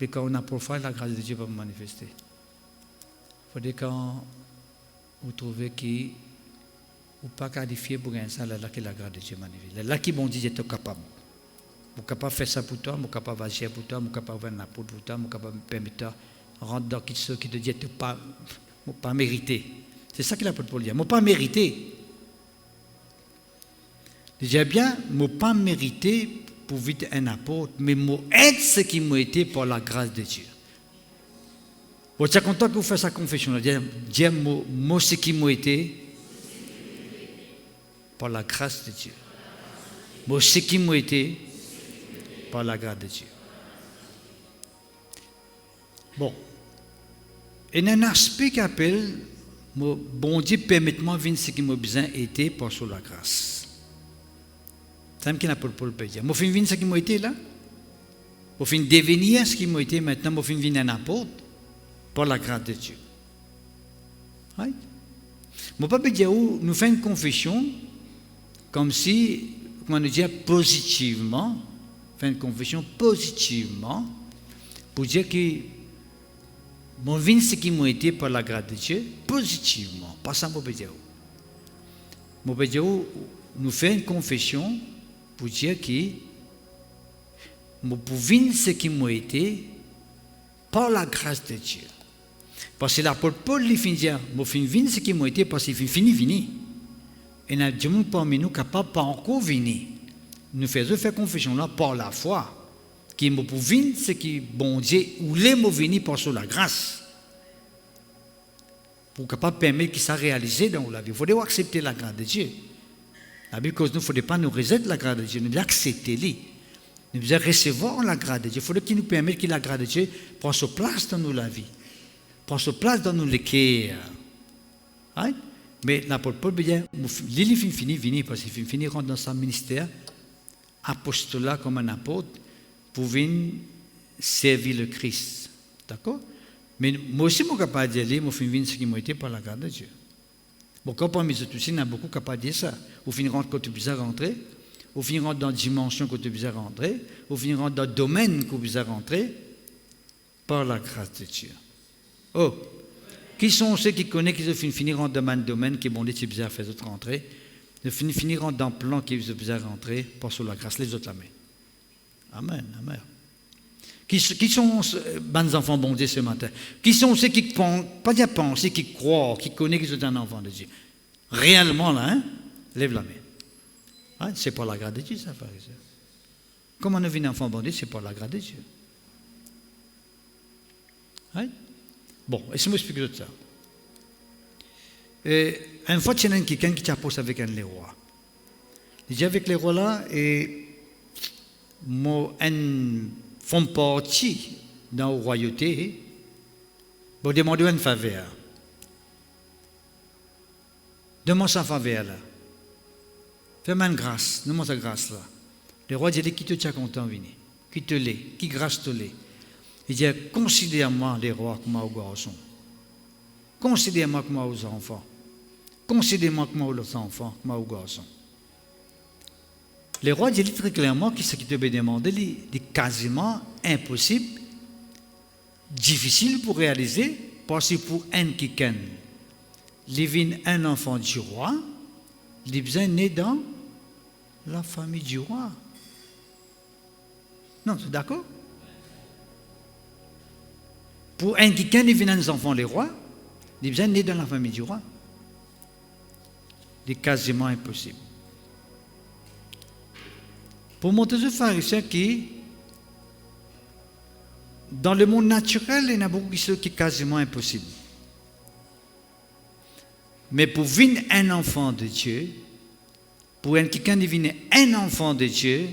Et quand on a profile, la grâce de Dieu va vous manifester. Il faut dire quand vous trouvez que ou pas qualifié pour gagner ça, là que la grâce de Dieu manifeste. Là qui bon Dieu est capable. Vous êtes capable de faire ça pour toi, vous êtes capable d'agir pour toi, vous êtes capable de faire un apôtre pour toi, vous êtes capable de permettre de rentrer dans ce qui te dit que tu n'as pas mérité. C'est ça que l'apôtre Paul dit. Je n'ai pas mérité. Je dis bien, je n'ai pas mérité pour vite un apôtre, mais je aide ce qui m'a été par la grâce de Dieu. Vous êtes content que vous fassiez sa confession. Dieu, moi, ce qui m'a été par la grâce de Dieu. Moi, ce qui m'a été par la grâce de Dieu. Bon. Il y a un aspect qui appelle, bon Dieu, permettez-moi de venir ce qui m'a besoin été par sur la grâce. C'est ce qu'il a pour Paul peut dire. Moi, je viens ce qui m'a été là. Je viens devenir ce qui m'a été maintenant. Je viens un apôtre par la grâce de Dieu. Right? Mon papa dit, nous faisons une confession comme si, comment nous dire, positivement, faire une confession positivement, pour dire que mon vie, ce qui m'a été par la grâce de Dieu, positivement, pas ça, mon papa dit. Mon père nous fait une confession pour dire que nous pouvons ce qui m'a été par la grâce de Dieu. Parce que l'apôtre Paul lui finit dire, moi fin ce qui m'a été parce qu'il fini vini. Et nous avons parmi nous capable pas encore venir. Nous faisons faire confession là par la foi. Qui me pouvons ce qui bon Dieu ou les mots venir par sur la grâce. Pour capable permettre qu'il soit réalisé dans la vie. Il faut accepter la grâce de Dieu. La Bible cause nous ne faut pas nous rejeter la grâce de Dieu, nous devons accepter-les. Nous devons recevoir la grâce de Dieu. Il faut qu'il nous permette que la grâce de Dieu prenne sa place dans nos vie. Prend sa place dans nos cœurs. Right? Mais l'apôtre Paul veut dire, il finit venir parce qu'il finit rentrer dans son ministère, apostolat comme un apôtre, pour venir servir le Christ. D'accord? Mais moi aussi, je suis capable de dire, je suis venu ce qui m'a été par la grâce de Dieu. Bon, quand parmi eux tous, il y a beaucoup capable de dire ça. Vous finirez quand tu peux rentrer, vous finirez dans la dimension que tu peux rentrer, vous finirez dans le domaine que tu peux rentrer, par la grâce de Dieu. Oh! Qui sont ceux qui connaissent qu'ils finiront dans le domaine qui bon, tu peux faire d'autres rentrer, ils finiront dans le plan qui vous a rentrer, par sur la grâce, les autres la main. Amen, amen. Qui sont les enfants bon Dieu ce matin? Qui sont ceux qui pensent, pas dire penser, qui croient, qui connaissent qu'ils sont un enfant de Dieu? Réellement là, hein? Lève la main. Hein? C'est pas la grâce de Dieu, ça, frère et sœur. Comment on devient enfant bon Dieu, c'est pas la grâce de Dieu. Hein? Bon, laissez-moi expliquer tout ça. Une fois, il y a quelqu'un qui t'approche avec un les rois. Il dit avec les rois là, et moi, un font partie dans la royauté, pour demander une faveur. Demande sa faveur là. Fais-moi une grâce, demande sa grâce là. Le roi dit, qui te tient content, venez. Qui te l'est, qui grâce te l'est. Il dit, considère-moi les rois comme aux garçons. Considère-moi comme aux enfants. Considère-moi comme aux enfants, comme aux garçons. Le roi dit très clairement que ce qui te veut demander est quasiment impossible, difficile pour réaliser, parce que pour un quelqu'un, un enfant du roi, il est besoin né dans la famille du roi. Non, c'est d'accord? Pour un quelqu'un, il vient un enfant des rois, il est besoin né dans la famille du roi. C'est quasiment impossible. Pour montrer aux pharisiens que dans le monde naturel, il y a beaucoup de choses qui sont quasiment impossibles. Mais pour venir un enfant de Dieu, pour quelqu'un qui vient un enfant de Dieu,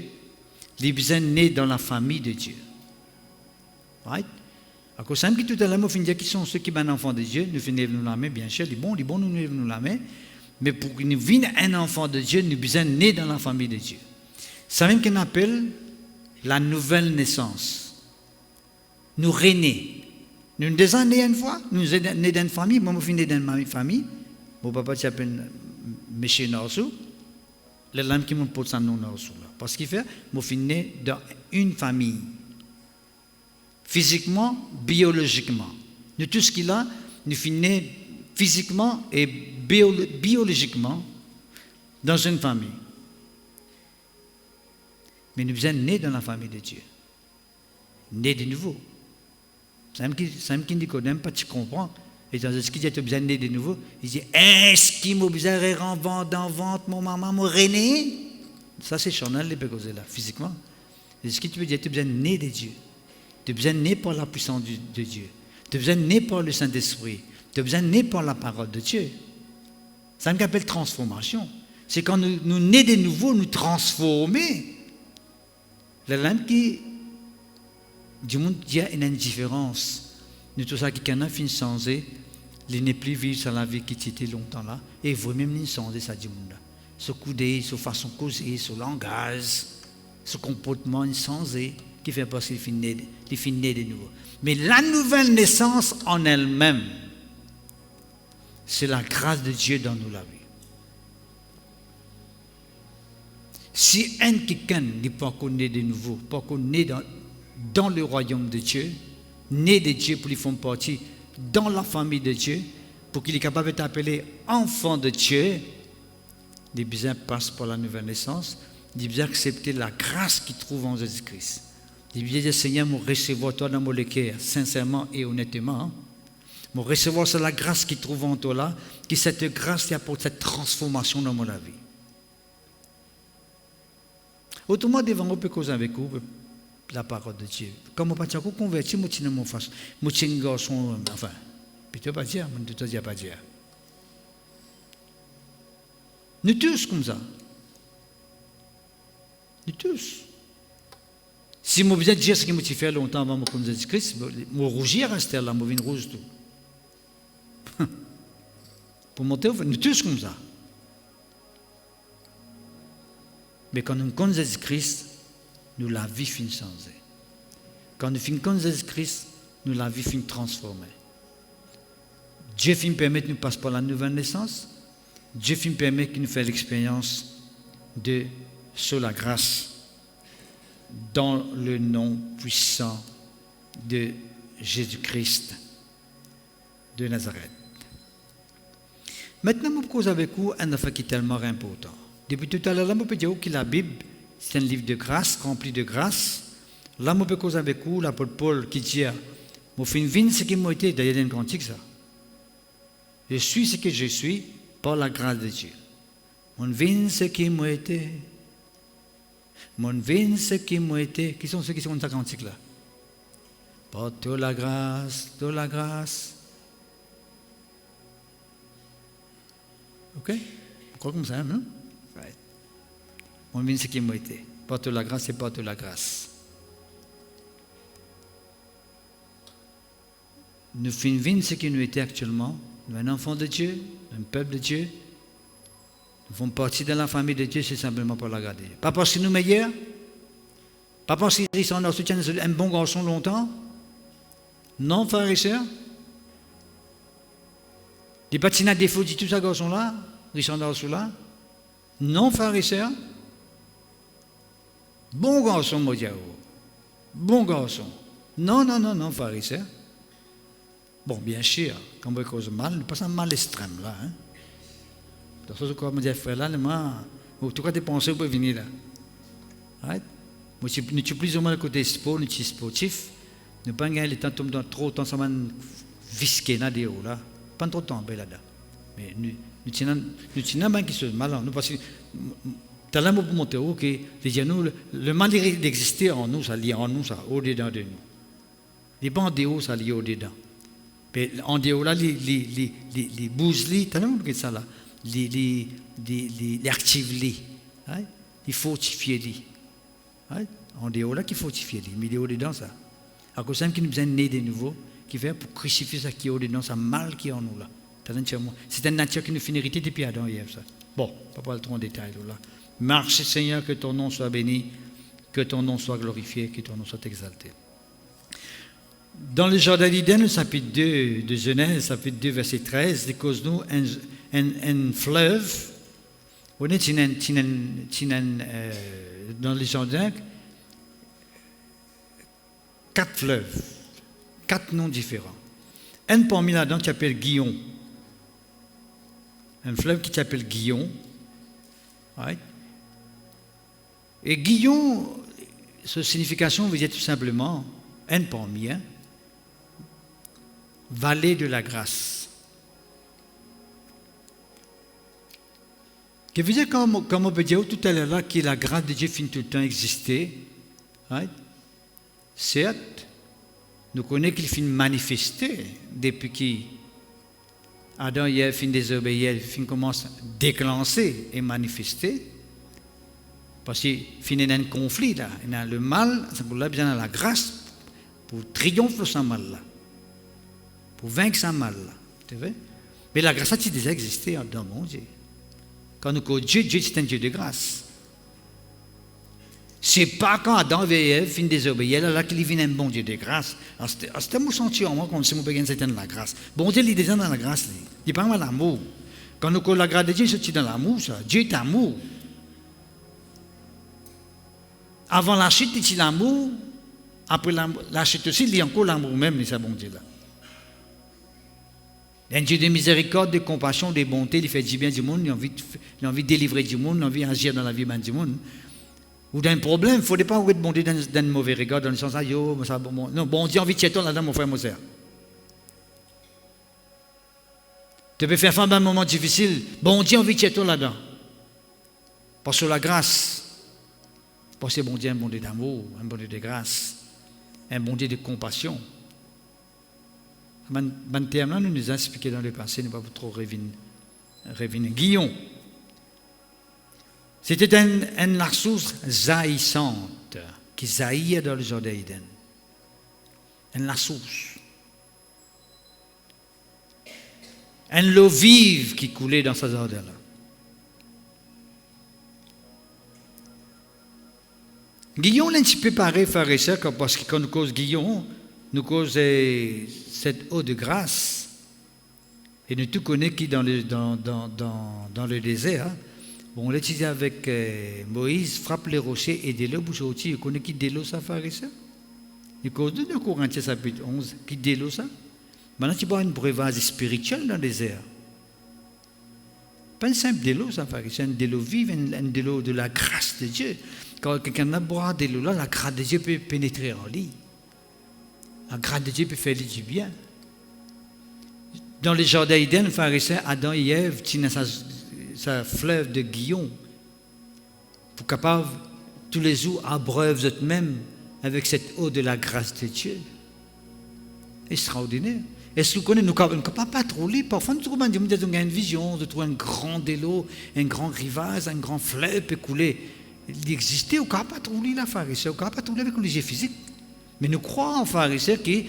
il est besoin né dans la famille de Dieu. Right? À cause de tout à l'heure, nous finissons qui sont ceux qui sont un enfant de Dieu, nous finissons nous la main, bien sûr, les bons, nous lèvons nous la main. Mais pour qu'il vienne un enfant de Dieu, nous besoin né dans la famille de Dieu. C'est même qu'on appelle la nouvelle naissance. Nous renés. Nous sommes nés une fois, nous sommes nés dans une famille, moi je suis né dans ma famille. Mon papa s'appelle M. Norsou. Le lame qui me pose son nom Norsou. Parce qu'il fait, je suis né dans une famille. Physiquement, biologiquement. Nous tout ce qu'il a, nous sommes nés physiquement et biologiquement dans une famille. Mais nous sommes nés dans la famille de Dieu. Nés de nouveau. C'est qui Nicodème, pas tu comprends. Et dans ce qu'il dit, tu as besoin de né de nouveau. Il dit, est-ce qu'il m'a besoin de rentrer dans le ventre, mon maman, mon rené? Ça, c'est charnel, les pécosés là, physiquement. Et ce que tu veux dire, tu as besoin de né de Dieu. Tu as besoin de né par la puissance de Dieu. Tu as besoin de né par le Saint-Esprit. Tu as besoin de né par la parole de Dieu. Ça qu'on appelle transformation. C'est quand nous nés de nouveau, nous transformer. La langue qui du monde, il y a une indifférence. Nous tous ça qui en a fini changer, il n'est plus vivre sur la vie qui était longtemps là, et vous-même il changer ça du monde là. Ce coup d'œil, ce façon de causer, ce langage, ce comportement il changé, qui fait parce qu'il finit de nouveau. Mais la nouvelle naissance en elle-même, c'est la grâce de Dieu dans nous la vie. Si un quelqu'un n'est pas né de nouveau, pas né dans le royaume de Dieu, né de Dieu pour lui faire partie dans la famille de Dieu, pour qu'il est capable d'être appelé enfant de Dieu, il besoin passe par la nouvelle naissance, il besoin accepter la grâce qu'il trouve en Jésus-Christ. Il besoin dire, Seigneur, moi recevoir toi dans mon cœur, sincèrement et honnêtement. Hein? Moi recevoir c'est la grâce qu'il trouve en toi là, qui cette grâce qui apporte cette transformation dans mon vie. Autrement, devant on peut causer avec vous la parole de Dieu. Comme on pas dire qu'on convertit, moi tiens mon face, moi tiens un garçon, enfin, plutôt pas dire, moi te dire pas dire. Nous tous comme ça. Nous tous. Si moi besoin de dire ce que moi tu fais longtemps avant de connaître Jésus-Christ, moi rougir rester là, moi viens rouge tout. Pour monter, nous tous comme ça. Mais quand nous connaissons Jésus-Christ, nous la vie finit changée. Quand nous finissons Jésus-Christ, nous la vie finit transformée. Dieu finit permettre de nous passer par la nouvelle naissance. Dieu finit permettre qu'il nous fasse l'expérience de sur la grâce dans le nom puissant de Jésus-Christ de Nazareth. Maintenant, je cause avec vous un affaire qui est tellement important. Depuis tout à l'heure, là, je peux dire que la Bible, c'est un livre de grâce, rempli de grâce. Là, je peux causer avec vous l'apôtre Paul qui dit, je fais une vie ce qui m'a été, d'ailleurs, dans le cantique, ça. Je suis ce que je suis par la grâce de Dieu. Mon vie ce qui m'a été. Mon vie ce qui m'a été. Qui sont ceux qui sont dans ce cantique-là? Par toute la grâce, toute la grâce. Ok? On croit comme ça, non? Right. Mon vie ce qui m'a été. Par toute la grâce, c'est par toute la grâce. Nous faisons ce qui nous était actuellement. Nous sommes un enfant de Dieu, un peuple de Dieu. Nous faisons partie de la famille de Dieu, c'est simplement pour la garder. Pas parce que nous sommes meilleurs, pas parce qu'ils sont dans soutien un bon garçon longtemps. Non, frères et sœurs. Les patinats défauts de tout ça, garçon-là, ils sont dans cela. Non, frères et sœurs. Bon garçon, mon Dieu. Bon garçon. Non, non, non, non, frères et sœurs. Bon, bien sûr, quand on cause mal, pas un mal extrême là. Hein? Dans ce cas, je dis, frère, là, en tout cas, tes pensées peuvent venir là. Right? Moi, si nous sommes plus ou moins le côté sport, nous sommes sportifs, nous ne pas gagner le temps, trop de temps, ça m'a visqué là, là. Pas trop de temps, là-dedans. Mais nous tenons bien qui se mal, nous, parce que, t'as là, pour montrer que, nous, le mal d'exister en nous, ça lie en nous, ça, au-dedans de nous. Les bancs de haut, ça lie au-dedans. Mais en dehors là, les bouslis, tu as vu ça là, les actives, les fortifiés. En dehors là, qui fortifie, mais il est au-dedans ça. À cause de qui nous besoin de né de nouveau, qui fait pour crucifier ça qui est au-dedans, ça mal qui est en nous là. C'est une nature qui nous fait hériter depuis Adam et Ève ça. Bon, pas parler trop en détail là. Marche Seigneur, que ton nom soit béni, que ton nom soit glorifié, que ton nom soit exalté. Dans le jardin d'Éden, le chapitre 2 de Genèse, chapitre 2, verset 13, il cause nous un fleuve. On est dans le jardin, 4 fleuves, 4 noms différents. Un parmi là-dedans qui s'appelle Guillon. Un fleuve qui s'appelle Guillon. Right? Et Guillon, sa signification veut dire tout simplement un parmi un. Vallée de la grâce. Que veut dire, comme on peut dire tout à l'heure là, que la grâce de Dieu finit tout le temps exister. Right? Certes, nous connaissons qu'il finit manifester depuis qu'Adam et Ève finit désobéir, il finit commence à déclencher et manifester. Parce qu'il finit un conflit là. Le mal, c'est pour là besoin de la grâce pour triompher ce mal là. Pour vaincre ce mal là. Tu vois? Mais la grâce a déjà existé dans mon Dieu. Quand nous connaissons Dieu, Dieu c'est un Dieu de grâce. C'est pas quand Adam et Ève finissent désobéir, là qu'il vient un bon Dieu de grâce. C'était mon sentiment, moi, comme si mon père c'était dans la grâce. Bon Dieu, il est déjà dans la grâce. Il parle de l'amour. Quand nous connaissons la grâce de Dieu, c'est dans l'amour, ça. Dieu est amour. Avant la chute, il y a l'amour. Après la chute aussi, il y a encore l'amour même, c'est bon Dieu là. Un Dieu de miséricorde, de compassion, de bonté, il fait du bien du monde, il a envie de délivrer du monde, il a envie d'agir dans la vie du monde. Ou d'un problème, il ne faudrait pas être bon Dieu dans un mauvais regard, dans le sens, ça, bon, non, bon Dieu a envie de chéton là-dedans, mon frère, mon soeur. Tu peux faire face à un moment difficile, bon Dieu a envie de chéton là-dedans. Parce que la grâce, parce que bon Dieu est un bon Dieu d'amour, un bon Dieu de grâce, un bon Dieu de compassion. Ce terme-là, nous nous a expliqué dans le passé, nous ne pouvons pas trop revenir. Guillon, c'était une ressource jaillissante qui jaillait dans le jardin d'Éden. Une ressource. Une eau vive qui coulait dans ce jardin-là. Guillon est un petit peu pareil, pharisien, parce que quand nous cause Guillon, nous cause cette eau de grâce. Et nous tout connaissons qui dans le désert. Hein? Bon, on l'étudie avec Moïse, frappe les rochers et de l'eau bouche au dessus. Vous connaissez qui de l'eau ça, pharisien? Il cause de Corinthiens chapitre 11, qui de l'eau ça? Maintenant, tu vois une breuvage spirituelle dans le désert. Pas une simple de l'eau, ça, pharisien, de l'eau vive, une de l'eau de la grâce de Dieu. Quand quelqu'un a boire de l'eau là, la grâce de Dieu peut pénétrer en lui. La grâce de Dieu peut faire du bien. Dans le jardin d'Éden, le pharisien Adam et Ève tenaient sa fleuve de Guillon pour capable tous les jours abreuver eux-mêmes avec cette eau de la grâce de Dieu. Extraordinaire. Est-ce que vous connaissez, nous ne pouvons pas patrouiller. Parfois, nous trouvons une vision de trouver un grand délo, un grand rivage, un grand fleuve peut couler. Il existait, on ne peut pas patrouiller la pharisien, on ne peut pas patrouiller avec le léger physique. Mais nous croyons en pharisien que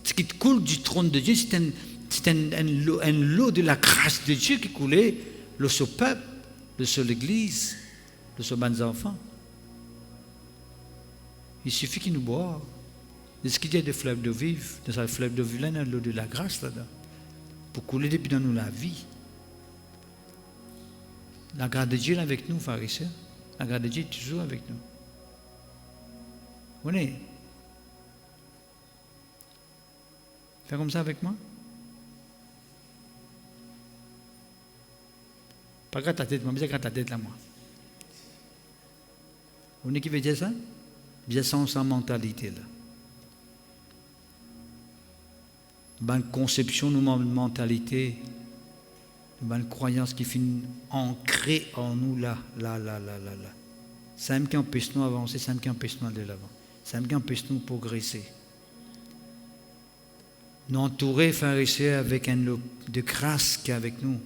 ce qui coule du trône de Dieu, c'est un lot de la grâce de Dieu qui coulait, le sur peuple, le sur l'église, le sur les enfants. Il suffit qu'il nous boive. Est-ce qu'il y a des fleuves d'eau vive? Dans ce fleuve d'eau vive, il y a l'eau de la grâce là-dedans. Pour couler depuis dans nous la vie. La grâce de Dieu est avec nous, pharisiens. La grâce de Dieu est toujours avec nous. Vous voyez? Fais comme ça avec moi. Pas gratte ta tête, moi, bien gratte ta tête là, moi. Vous voyez qui veut dire ça? Bien sans mentalité là. Une conception, une mentalité, une croyance qui finit ancrée en nous là. C'est même qui empêche nous d'avancer, c'est même qui empêche nous d'aller de l'avant. C'est même qui empêche nous de progresser. Nous entourer, pharisiens, avec un eau de grâce qui est avec nous.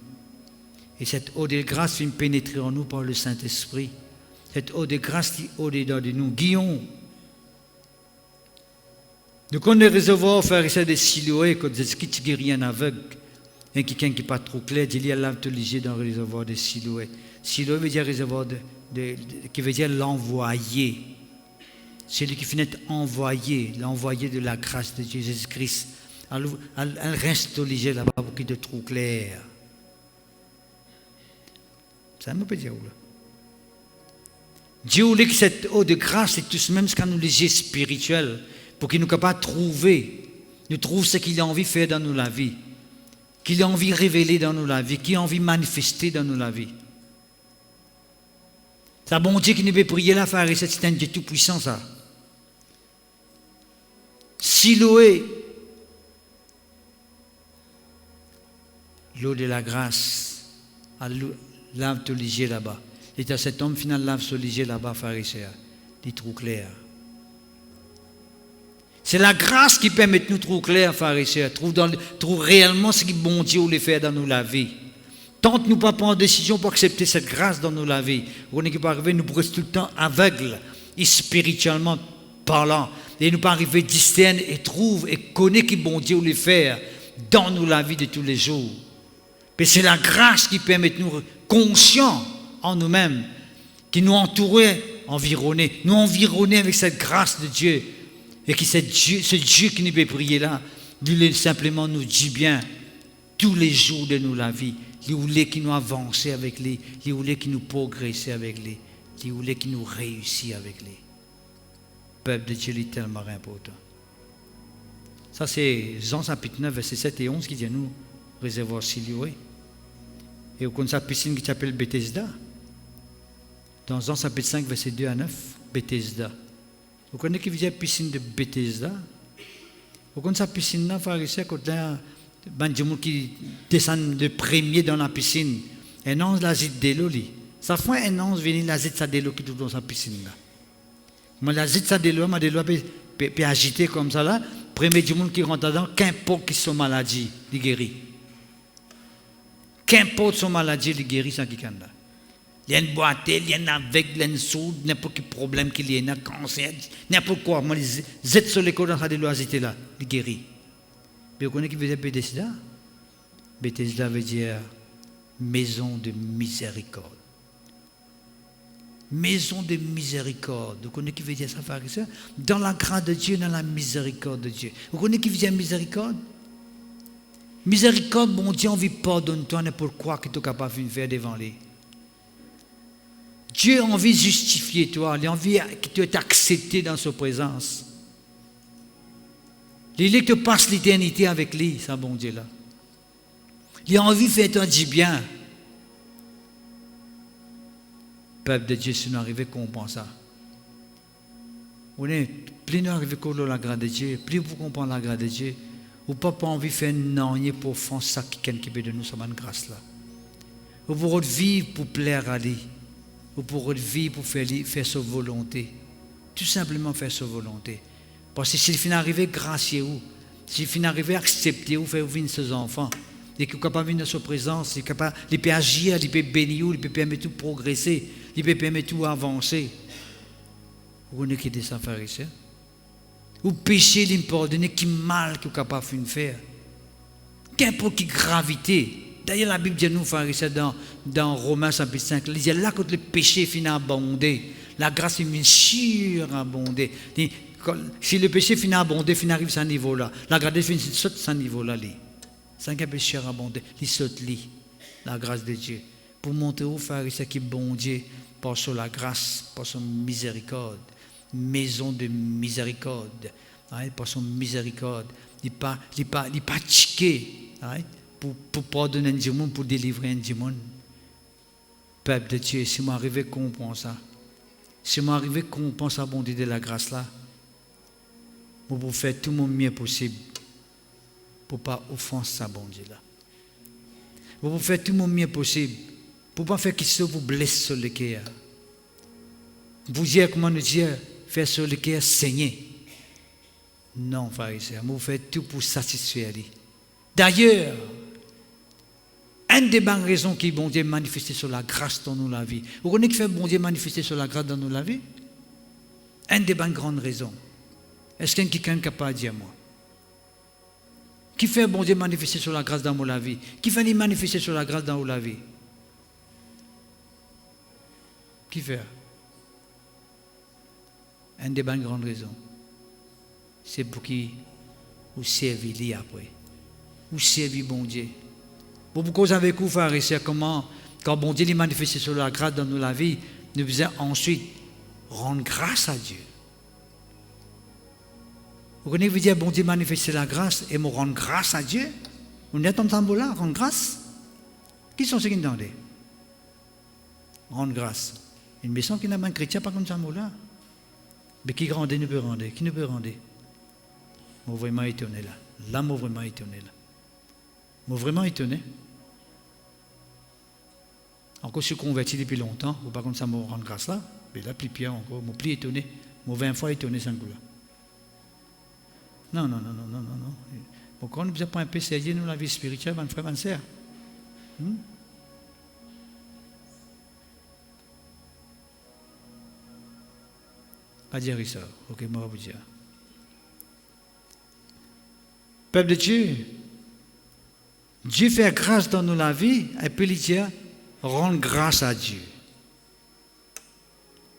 Et cette eau de grâce finit pénétrer en nous par le Saint-Esprit. Cette eau de grâce qui est au-dedans de nous. Guillon. Nous connaissons les réservoirs, pharisiens, des Siloé, quand ils disent qu'il n'y a rien aveugle. Et quelqu'un qui n'est pas trop clair, il y a l'âme léger dans le réservoir de Siloé. Siloé veut dire réservoir qui veut dire l'envoyé. C'est lui qui finit envoyé, l'envoyé de la grâce de Jésus-Christ. Elle reste léger là-bas pour qu'il y ait de trop clair. Ça me peut dire où là? Dieu voulait que cette eau de grâce, c'est tout de même ce qu'on nous léger spirituel, pour qu'il nous capable de trouver, nous trouve ce qu'il a envie de faire dans nous la vie, qu'il a envie de révéler dans nous la vie, qu'il a envie de manifester dans nous la vie. C'est un bon Dieu qui nous veut prier là, frère, et c'est un Dieu tout puissant ça. Siloé, l'eau de la grâce, lave te léger là-bas. Et cet homme final lave se léger là-bas, pharisien, dit trop clair. C'est la grâce qui permet de nous trouver clair, pharisien, trouve réellement ce que bon Dieu voulait faire dans nous la vie. Tant que nous ne pas prendre décision pour accepter cette grâce dans nous la vie, on n'est pas arrivé, nous restons tout le temps aveugles, et spirituellement parlant, et nous pas arriver à discerner et trouver et connaître ce que bon Dieu voulait faire dans nous la vie de tous les jours. Mais c'est la grâce qui permet de nous conscients en nous-mêmes, qui nous entourait, nous environner avec cette grâce de Dieu. Et que ce Dieu qui nous peut prier là, il simplement nous dit bien tous les jours de nous la vie. Il voulait qu'il nous avance avec lui, il voulait qu'il nous progresse avec lui, il voulait qu'il nous réussisse avec lui. Le peuple de Dieu est tellement important. Ça c'est Jean chapitre 9, versets 7 et 11 qui dit à nous, réservoir Siloé. Et vous connaissez la piscine qui s'appelle Bethesda. Dans Jean chapitre 5, verset 2 à 9, Bethesda. Vous connaissez qui veut dire piscine de Bethesda? Vous connaissez la piscine là, frère et sœur, quand il y a des gens qui descendent de premier dans la piscine, un ange l'agite de l'eau. Ça fait un ange venir l'agite ça de l'eau qui est dans sa piscine là. Mais l'agite ça de l'eau, mais de l'eau peut agiter comme ça là. Premier du monde qui rentre dedans, qu'importe qui sont maladie, il guérit. Qu'importe son maladie, il guérit sans qui là. Il y a une boîte, il y a une avec, il y a une soude, n'importe quel problème qu'il y a, un cancer, n'importe quoi. Moi, les Z sur l'école dans sa déloisité là, il guérit. Mais vous connaissez qui veut dire Bethesda? Bethesda veut dire maison de miséricorde. Maison de miséricorde. Vous connaissez qui veut dire ça, frère et sœur? Dans la grâce de Dieu, dans la miséricorde de Dieu. Vous connaissez qui veut dire miséricorde? Miséricorde, bon Dieu, envie pardonne-toi n'importe quoi que tu es capable de faire devant lui. Dieu a envie de justifier toi, il a envie que tu es accepté dans sa présence. Il veut que tu passes l'éternité avec lui, ça bon Dieu là. Il a envie de faire toi du bien. Peuple de Dieu, si nous arrivons à comprendre ça. Plus nous arrivons à comprendre la grâce de Dieu, plus vous comprenez la grâce de Dieu, vous n'avez pas envie de faire non pour faire ça qui peut de nous, ça bonne grâce là. Vous pourrez vivre pour plaire à lui. Vous pourrez vivre pour faire sa volonté. Tout simplement faire sa volonté. Parce que s'il finit d'arriver grâce à vous, s'il finit d'arriver à accepter vous, faire vivre ses enfants, et qu'il est capable de venir dans sa présence, il peut agir, il peut bénir, il peut permettre tout progresser, il peut permettre tout avancer. Vous connaissez qui ça, frère et sœur? Vous péchez, il me pardonne, qui mal qu'il est capable de faire. Qu'importe qui gravité. D'ailleurs, la Bible dit nous, frère et sœur, dans Romains chapitre 5, il dit là, quand le péché finit à abonder, la grâce est surabondée. Si le péché finit à abonder, finit arrive à ce niveau-là. La grâce finit saute à ce niveau-là. C'est un péché abondé, il saute la grâce de Dieu. Pour montrer aux frères et sœurs qui bon Dieu, par sur la grâce, par son miséricorde, maison de miséricorde, par son miséricorde, il n'est pas tiqué. Pour pardonner un démon, pour délivrer un démon. Peuple de Dieu, si moi arrive à comprendre ça, si moi arrive à comprendre ça, bon Dieu de la grâce là, vous pouvez faire tout mon mieux possible pour ne pas offenser ça, bon Dieu là. Vous pouvez faire tout mon mieux possible pour ne pas faire qu'il se vous blesse sur le cœur. Vous dire comment nous dire, faire sur le cœur saigner. Non, frère et sœur, vous faites tout pour satisfaire lui. D'ailleurs, une des bonnes raisons qui bon Dieu manifesté sur la grâce dans nous la vie. Vous connaissez qui fait bon Dieu manifester sur la grâce dans nous la vie? Une des bonnes grandes raisons. Est-ce qu'il y a quelqu'un capable de dire moi? Qui fait bon Dieu manifester sur la grâce dans la vie? Qui fait lui manifester sur la grâce dans la vie? Qui fait? Une des bonnes grandes raisons. C'est pour qui vous servez lui après. Vous servez bon Dieu. Pour cause avec vous, frères et sœurs, comment, quand bon Dieu est manifesté sur la grâce dans la vie, nous devons ensuite rendre grâce à Dieu. Vous connaissez, vous dire, bon Dieu manifester la grâce et me rendre grâce à Dieu? Vous êtes en tambour là, rendre grâce? Qui sont ceux qui entendent? Rendre grâce. Une maison qui n'a pas un chrétien, pas comme ça, là. Mais qui grandit, ne peut rendre. Qui ne peut rendre? Moi, vraiment étonné là. Là, moi, vraiment étonné là. Moi, vraiment étonné. Encore, je suis converti depuis longtemps. Ou par contre, ça me rend grâce là. Mais là, plus pire encore. Moi, plus étonné. Moi, 20 fois étonné, sans coup là. Non. Pourquoi on ne peut pas un peu sérieux, nous, la vie spirituelle, mon frère, ma sœur? Pas dire ça. Ok, moi, je vais vous dire. Peuple de Dieu, Dieu fait grâce dans nous la vie, et puis il dit, rendre grâce à Dieu.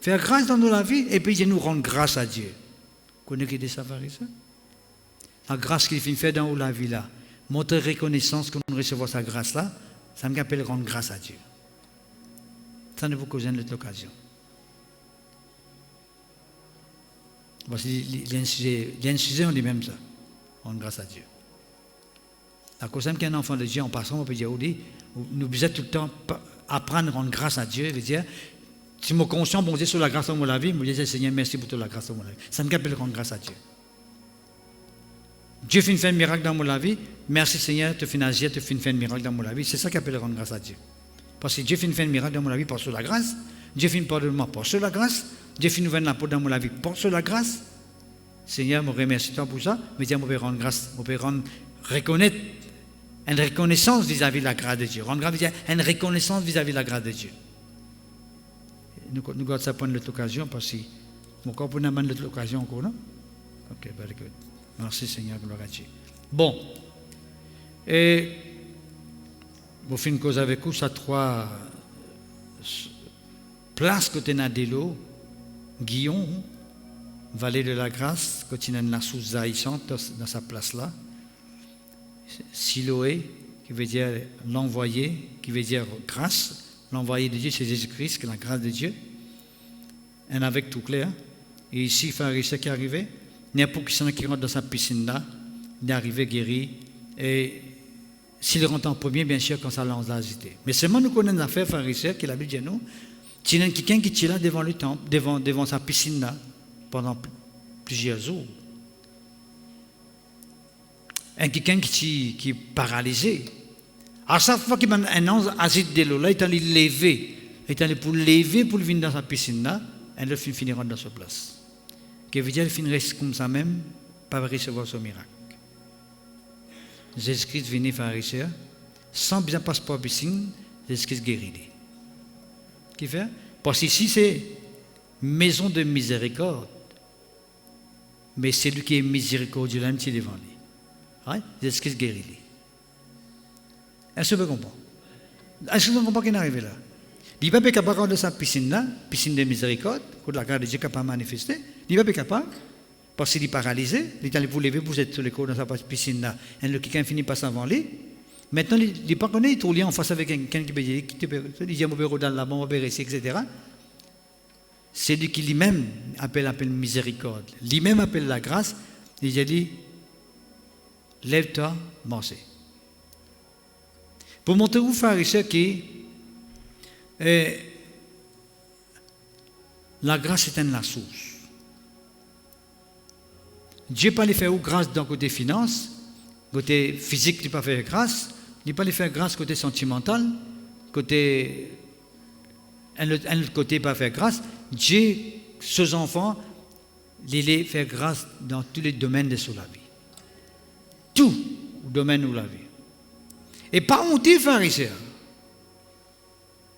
Faire grâce dans nous la vie, et puis il dit, nous rendre grâce à Dieu. Vous connaissez qui ça, ça? La grâce qu'il fait dans nous la vie là, montrer reconnaissance que nous recevons sa grâce là, ça me rappelle rendre grâce à Dieu. Ça ne vous cause pas l'occasion. Voici, il y a un sujet en lui-même ça. Rendre grâce à Dieu. À cause même qu'un enfant de Dieu, en passant, on peut dire, nous besoin tout le temps apprendre à rendre grâce à Dieu. Veut dire, si je suis conscient, bon Dieu, sur la grâce de mon vie, je me dis, Seigneur, merci pour toute la grâce de mon vie. Ça me rappelle rendre grâce à Dieu. Dieu fait un miracle dans mon vie, merci Seigneur, tu fais agir, tu fais un miracle dans mon vie. C'est ça qui appelle rendre grâce à Dieu. Parce que Dieu fait un miracle dans mon vie par sur la grâce, Dieu fait une pardonnement par sur la grâce, Dieu fait une nouvelle peau dans mon vie par sur la grâce. Seigneur, je remercie toi pour ça, mais Dieu, je peux rendre grâce, je peux reconnaître une reconnaissance vis-à-vis de la grâce de Dieu. Rendre grâce, une reconnaissance vis-à-vis de la grâce de Dieu. Nous gardons ça pour l'occasion, parce que mon corps peut nous amener l'occasion encore, non? Ok, very good. Merci Seigneur, gloire à Dieu. Bon, et je fais une cause avec vous, ça 3 places côté Nadelo, Guillaume, Vallée de la Grâce, côté la source haïssante dans sa place-là, Siloé, qui veut dire l'envoyé, qui veut dire grâce, l'envoyé de Dieu, c'est Jésus-Christ, qui est la grâce de Dieu, et avec tout clair. Et ici, pharisien qui est arrivé, n'importe qui rentre dans sa piscine là, il est arrivé guéri. Et s'il rentre en premier, bien sûr, quand ça lance l'agité. Mais seulement nous connaissons une affaire pharisien qui l'habite chez nous. Il y a quelqu'un qui est là devant le temple, devant sa piscine là, pendant plusieurs jours. Un quelqu'un qui est paralysé. À chaque fois qu'il y a un ange agite de l'eau là, il est allé lever. Il est allé pour lever pour venir dans sa piscine là, et il finira dans sa place. Qui veut dire qu'il reste comme ça même, pas recevoir ce miracle. Jésus-Christ venu pharisien, sans bien passeport piscine, Jésus-Christ guérit. Qui fait? Parce qu'ici c'est maison de miséricorde. Mais c'est lui qui est miséricordieux, là, qui est devant lui. Ouais? Jésus-Christ guérit. Est-ce que vous comprenez? Est-ce que vous comprenez qu'il est arrivé là? Il n'est pas capable de sa piscine là, piscine de miséricorde, que la grâce de Dieu n'a pas manifesté. Il n'est pas capable, parce qu'il est paralysé. Il est allé vous lever, vous êtes sur les cours dans sa piscine là. Et le quelqu'un finit par s'en lui. Maintenant, il n'est pas connu, il est trop lié en face avec quelqu'un qui peut dire, il dit, je vais dans la bombe, etc. C'est lui qui lui-même appelle miséricorde. Lui-même appelle la grâce. Il a dit, lève-toi, marche. Pour montrer aux pharisiens que la grâce est la source. Dieu ne peut pas faire grâce d'un côté finance, côté physique, il ne peut pas faire grâce, il ne peut pas faire grâce côté sentimental, côté un autre côté pas faire grâce. Dieu, ses enfants, il les fait grâce dans tous les domaines de la vie. Tout domaine de la vie. Et pas honte, pharisien.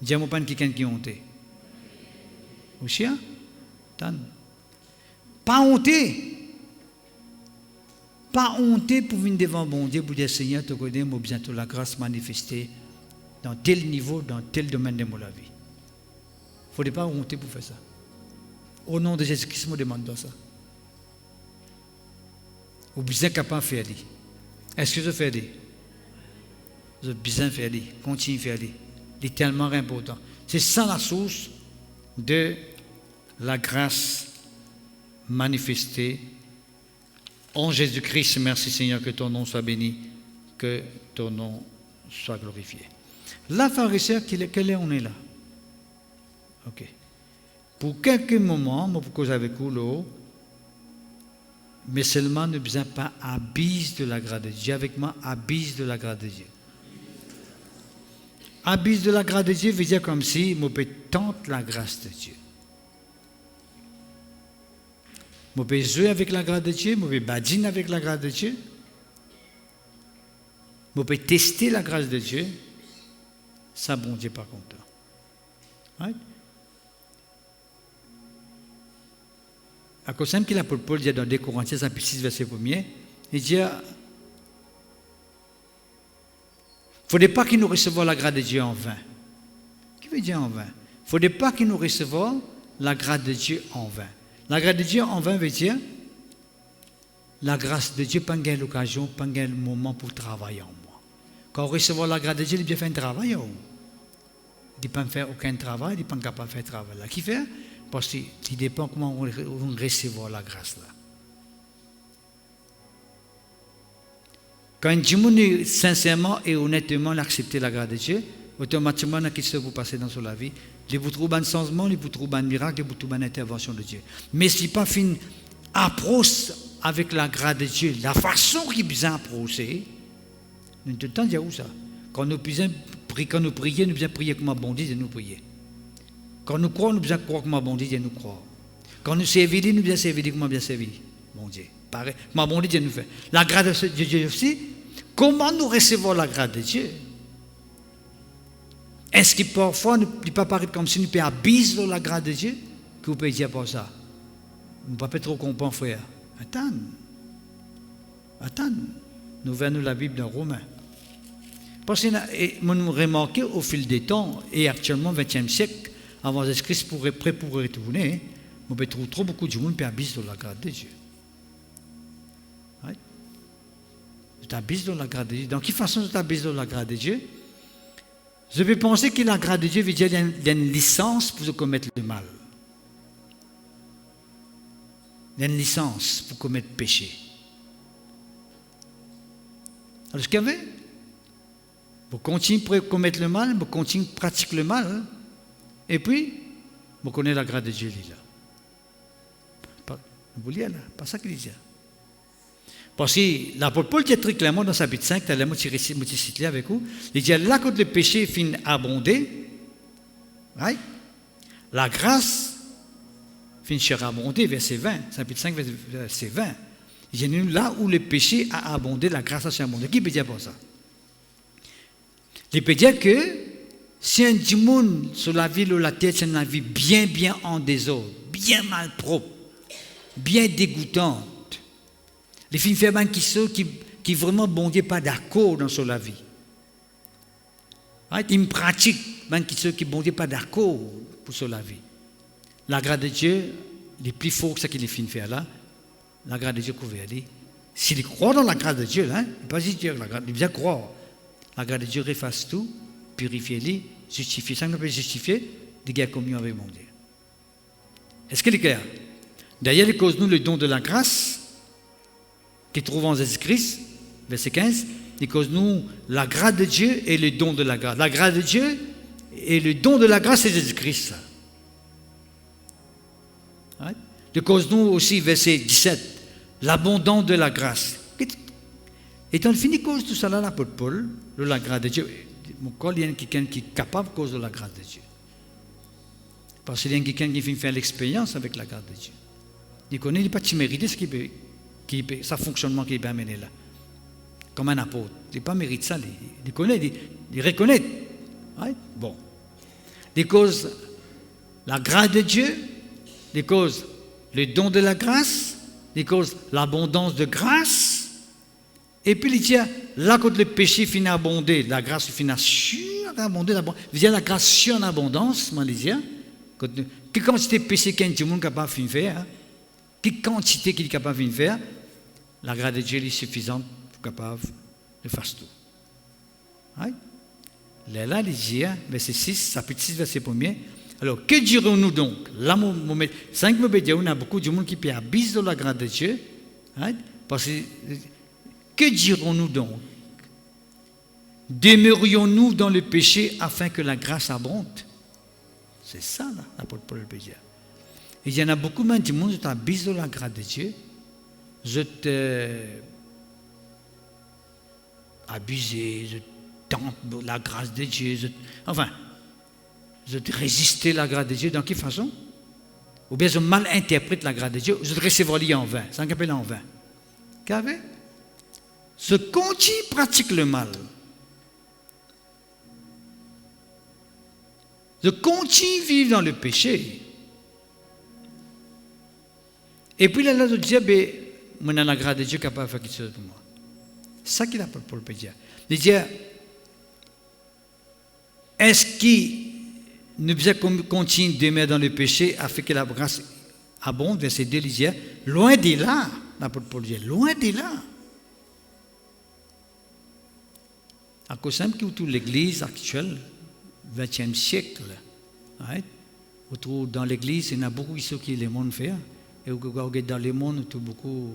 Dis-moi pas quelqu'un qui est honte. Aussi, hein? Pas honte. Pas honte pour venir devant bon Dieu pour dire Seigneur, tu connais, moi bientôt la grâce manifestée dans tel niveau, dans tel domaine de ma vie. Il ne faudrait pas honte pour faire ça. Au nom de Jésus-Christ, je me demande ça. Vous êtes bien capable de faire ça. Est-ce que je fais ça? Vous êtes bien faire ça. Continuez à faire ça. C'est tellement important. C'est ça la source de la grâce manifestée en Jésus-Christ. Merci Seigneur, que ton nom soit béni, que ton nom soit glorifié. La pharisien, quelle est on est là? Ok. Pour quelques moments, je vais causer avec vous là, mais seulement ne besoin pas abuse de la grâce de Dieu. Avec moi, abuse de la grâce de Dieu. Abuse de la grâce de Dieu veut dire comme si je peux tenter la grâce de Dieu. Je peux jouer avec la grâce de Dieu, je peux badiner avec la grâce de Dieu. Je peux tester la grâce de Dieu. Ça, bon Dieu, pas content. Right? À cause de qu'il a pour Paul dit dans 2 Corinthiens, chapitre 6, verset 1er, il dit, il ne faudrait pas qu'il nous recevions la grâce de Dieu en vain. Qui veut dire en vain? Il ne faudrait pas qu'il nous recevions la grâce de Dieu en vain. La grâce de Dieu en vain veut dire la grâce de Dieu, pas une occasion, pas un moment pour travailler en moi. Quand on reçoit la grâce de Dieu, il bien fait un travail. Il ne peut pas faire aucun travail, il n'est pas capable de faire un travail. Là. Qui fait? Parce qu'il dépend comment on recevra la grâce là. Quand un monde sincèrement et honnêtement accepter la grâce de Dieu, automatiquement, qu'est-ce que vous passez dans la vie? Vous trouvez un changement, vous trouvez un miracle, vous trouvez une intervention de Dieu. Mais si pas fin approche avec la grâce de Dieu, la façon qu'il besoin approcher, nous tout le temps dire où ça? Quand nous prions, nous besoin prier comme un bon Dieu, nous prier. Quand nous croyons, nous besoin croire comme un bon Dieu, nous croire. Quand nous servons, nous besoin servir comme un bien servi, bon Dieu. Pareil, comme un bon Dieu nous fait. La grâce de Dieu aussi, comment nous recevons la grâce de Dieu? Est-ce que parfois, il ne peut pas paraître comme si nous pouvons abuser la grâce de Dieu? Que vous pouvez dire pour ça? Nous ne pouvons pas trop comprendre, frère. Attends. Nous venons la Bible dans Romains. Parce que nous remarqué au fil des temps, et actuellement, 20e siècle, avant Jésus-Christ, prêt pour retourner, on peut trouver trop beaucoup de monde qui abuser la grâce de Dieu. Tu abuses dans la grâce de Dieu. Dans quelle façon tu abuses dans la grâce de Dieu? Je vais penser que la grâce de Dieu veut dire qu'il y a une licence pour commettre le mal. Il y a une licence pour commettre le péché. Alors, ce qu'il y avait, vous continuez à commettre le mal, vous continuez à pratiquer le mal, et puis, vous connaissez la grâce de Dieu. Vous voyez là, pas ça qu'il dit. Parce que l'apôtre Paul dit très clairement dans chapitre 5, tellement je avec vous, il dit là quand le péché finit abondé, right? La grâce finira abondé, verset 20, chapitre 5, verset 20. Il dit là où le péché a abondé, la grâce a abondé. Qui peut dire pour ça? Il peut dire que si un monde sur la vie ou la tête, c'est une vie bien en désordre, bien mal propre, bien dégoûtante. Les filles fermes qui vraiment bon Dieu pas d'accord dans la vie. Ils me pratiquent, qui bon Dieu pas d'accord pour la vie. La grâce de Dieu, les plus forts que ce qu'il les filles faire là, la grâce de Dieu couvert. S'ils croient dans la grâce de Dieu, hein, pas dire la grâce, ils bien croire. La grâce de Dieu efface tout, purifie-les, justifie. Ça qu'on peut justifier, de guerre communion avec mon Dieu. Est-ce qu'il est clair? D'ailleurs, il cause nous le don de la grâce, qui trouve en Jésus-Christ, verset 15, il cause nous la grâce de Dieu et le don de la grâce. La grâce de Dieu et le don de la grâce, c'est Jésus-Christ. Right? Il cause nous aussi, verset 17, l'abondance de la grâce. Et on finit cause tout ça là, l'apôtre Paul, la grâce de Dieu. Mon corps, il y a quelqu'un qui est capable cause de la grâce de Dieu. Parce qu'il y a quelqu'un qui fait l'expérience avec la grâce de Dieu. Il connaît, il n'est pas mérité ce qu'il peut. Ça fonctionnement qui est amené là. Comme un apôtre. Il n'a pas mérité ça. Il connaît, il reconnaît. Right? Bon. Il cause la grâce de Dieu, il cause le don de la grâce, il cause l'abondance de grâce. Et puis il dit, là quand le péché finit abondé, la grâce finit surabondée. Il dit la grâce sur en abondance, moi, il dit. Quelle quantité de péché qu'un monde capable de faire? Quelle quantité qu'il est capable de faire? La grâce de Dieu est suffisante pour capable de faire tout. Right? Là, il dit, verset 6, chapitre 6, verset 1er. Alors, que dirons-nous donc? Là, 5 mots, on a beaucoup de monde qui peut abuser de la grâce de Dieu. Right? Parce que dirons-nous donc? Demeurions-nous dans le péché afin que la grâce abonde? C'est ça, là, l'apôtre Paul peut dire. Il y en a beaucoup de monde qui abusent de la grâce de Dieu. Je abusé, je tente la grâce de Dieu, je résister la grâce de Dieu. Dans quelle façon? Ou bien je mal interprète la grâce de Dieu, je recevrai en vain. Ça qu'on appelle en vain. Qu'avait? Ce continue pratique le mal. Je continue vivre dans le péché. Et puis là, je dis, moi, dans la grâce de Dieu, capable de faire quelque chose pour moi. C'est ça qu'il a pour le dire. Il dit, est-ce qu'il nous continue de demeurer dans le péché afin que la grâce abonde? Verset 2, il dit, loin de là, l'apôtre Paul dit, loin de là. À cause simple que toute l'église actuelle, 20e siècle, right? Dans l'église, il y en a beaucoup qui sont qui le monde fait. Et dans le monde, tout beaucoup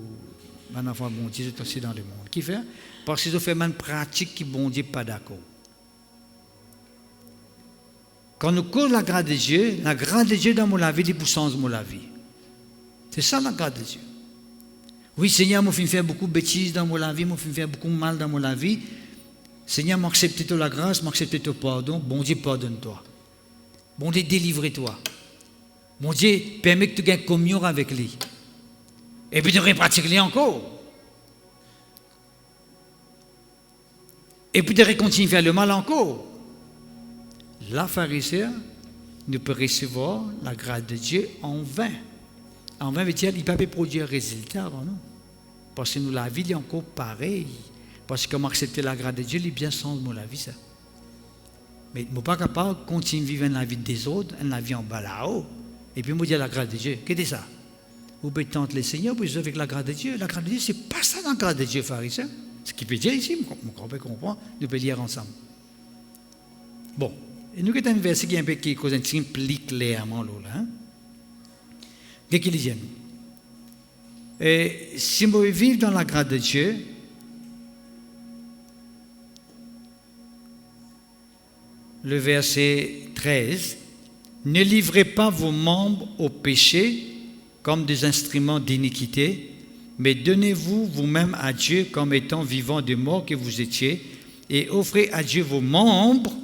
mon enfant, bon Dieu, c'est aussi dans le monde. Qui fait? Parce qu'ils ont fait une pratique qui, bon Dieu, pas d'accord. Quand nous cause la grâce de Dieu dans la vie, il pour changer la vie. C'est ça la grâce de Dieu. Oui, Seigneur, moi, je fais beaucoup de bêtises dans ma vie, moi, je fais beaucoup de mal dans ma vie. Seigneur, m'accepte la grâce, m'accepte ton pardon. Bon Dieu, pardonne-toi. Bon Dieu, délivre-toi. Bon Dieu, permet que tu gagnes communion avec lui. Et puis, tu repratiques-les encore. Et puis, tu continues à faire le mal encore. La pharisien ne peut recevoir la grâce de Dieu en vain. En vain, veut dire qu'il ne peut pas produire un résultat, non? Parce que nous, la vie est encore pareille. Parce que comme accepter la grâce de Dieu, il est bien sans mot la vie, ça. Mais je ne suis pas capable de continuer à vivre la vie des autres, la vie en bas là-haut. Et puis, moi, dire la grâce de Dieu. Qu'est-ce que c'est ça? Vous pouvez tenter le Seigneur, vous avec la grâce de Dieu. La grâce de Dieu, ce n'est pas ça la grâce de Dieu, pharisien. Ce qu'il peut dire ici, on peut comprendre, nous pouvons lire ensemble. Bon. Et nous avons un verset qui est un peu qui cause un petit plus clairement là. Hein? Qu'est-ce qu'il dit? Et si vous vivez dans la grâce de Dieu, le verset 13, ne livrez pas vos membres au péché comme des instruments d'iniquité, mais donnez-vous vous-même à Dieu comme étant vivants de mort que vous étiez, et offrez à Dieu vos membres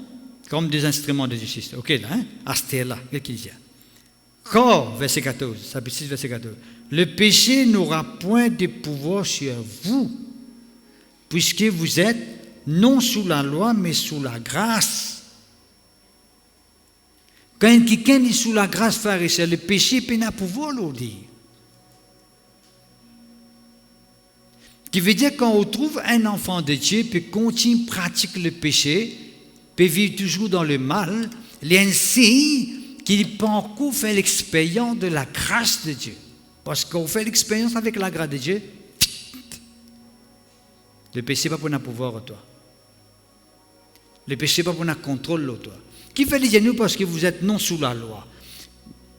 comme des instruments de justice. Ok, là, hein? Astère là, qu'est-ce qu'il dit? Car, verset 14, chapitre 6, verset 14, le péché n'aura point de pouvoir sur vous, puisque vous êtes non sous la loi, mais sous la grâce. Quand quelqu'un est sous la grâce, pharisien, le péché peut pas pouvoir le dire. Qui veut dire quand on trouve un enfant de Dieu, peut continuer à pratiquer le péché, peut vivre toujours dans le mal, il est ainsi qu'il peut encore faire l'expérience de la grâce de Dieu. Parce qu'on fait l'expérience avec la grâce de Dieu, le péché n'est pas pour un pouvoir en toi. Le péché n'est pas pour un contrôle en toi. Qui fait les genoux parce que vous êtes non sous la loi?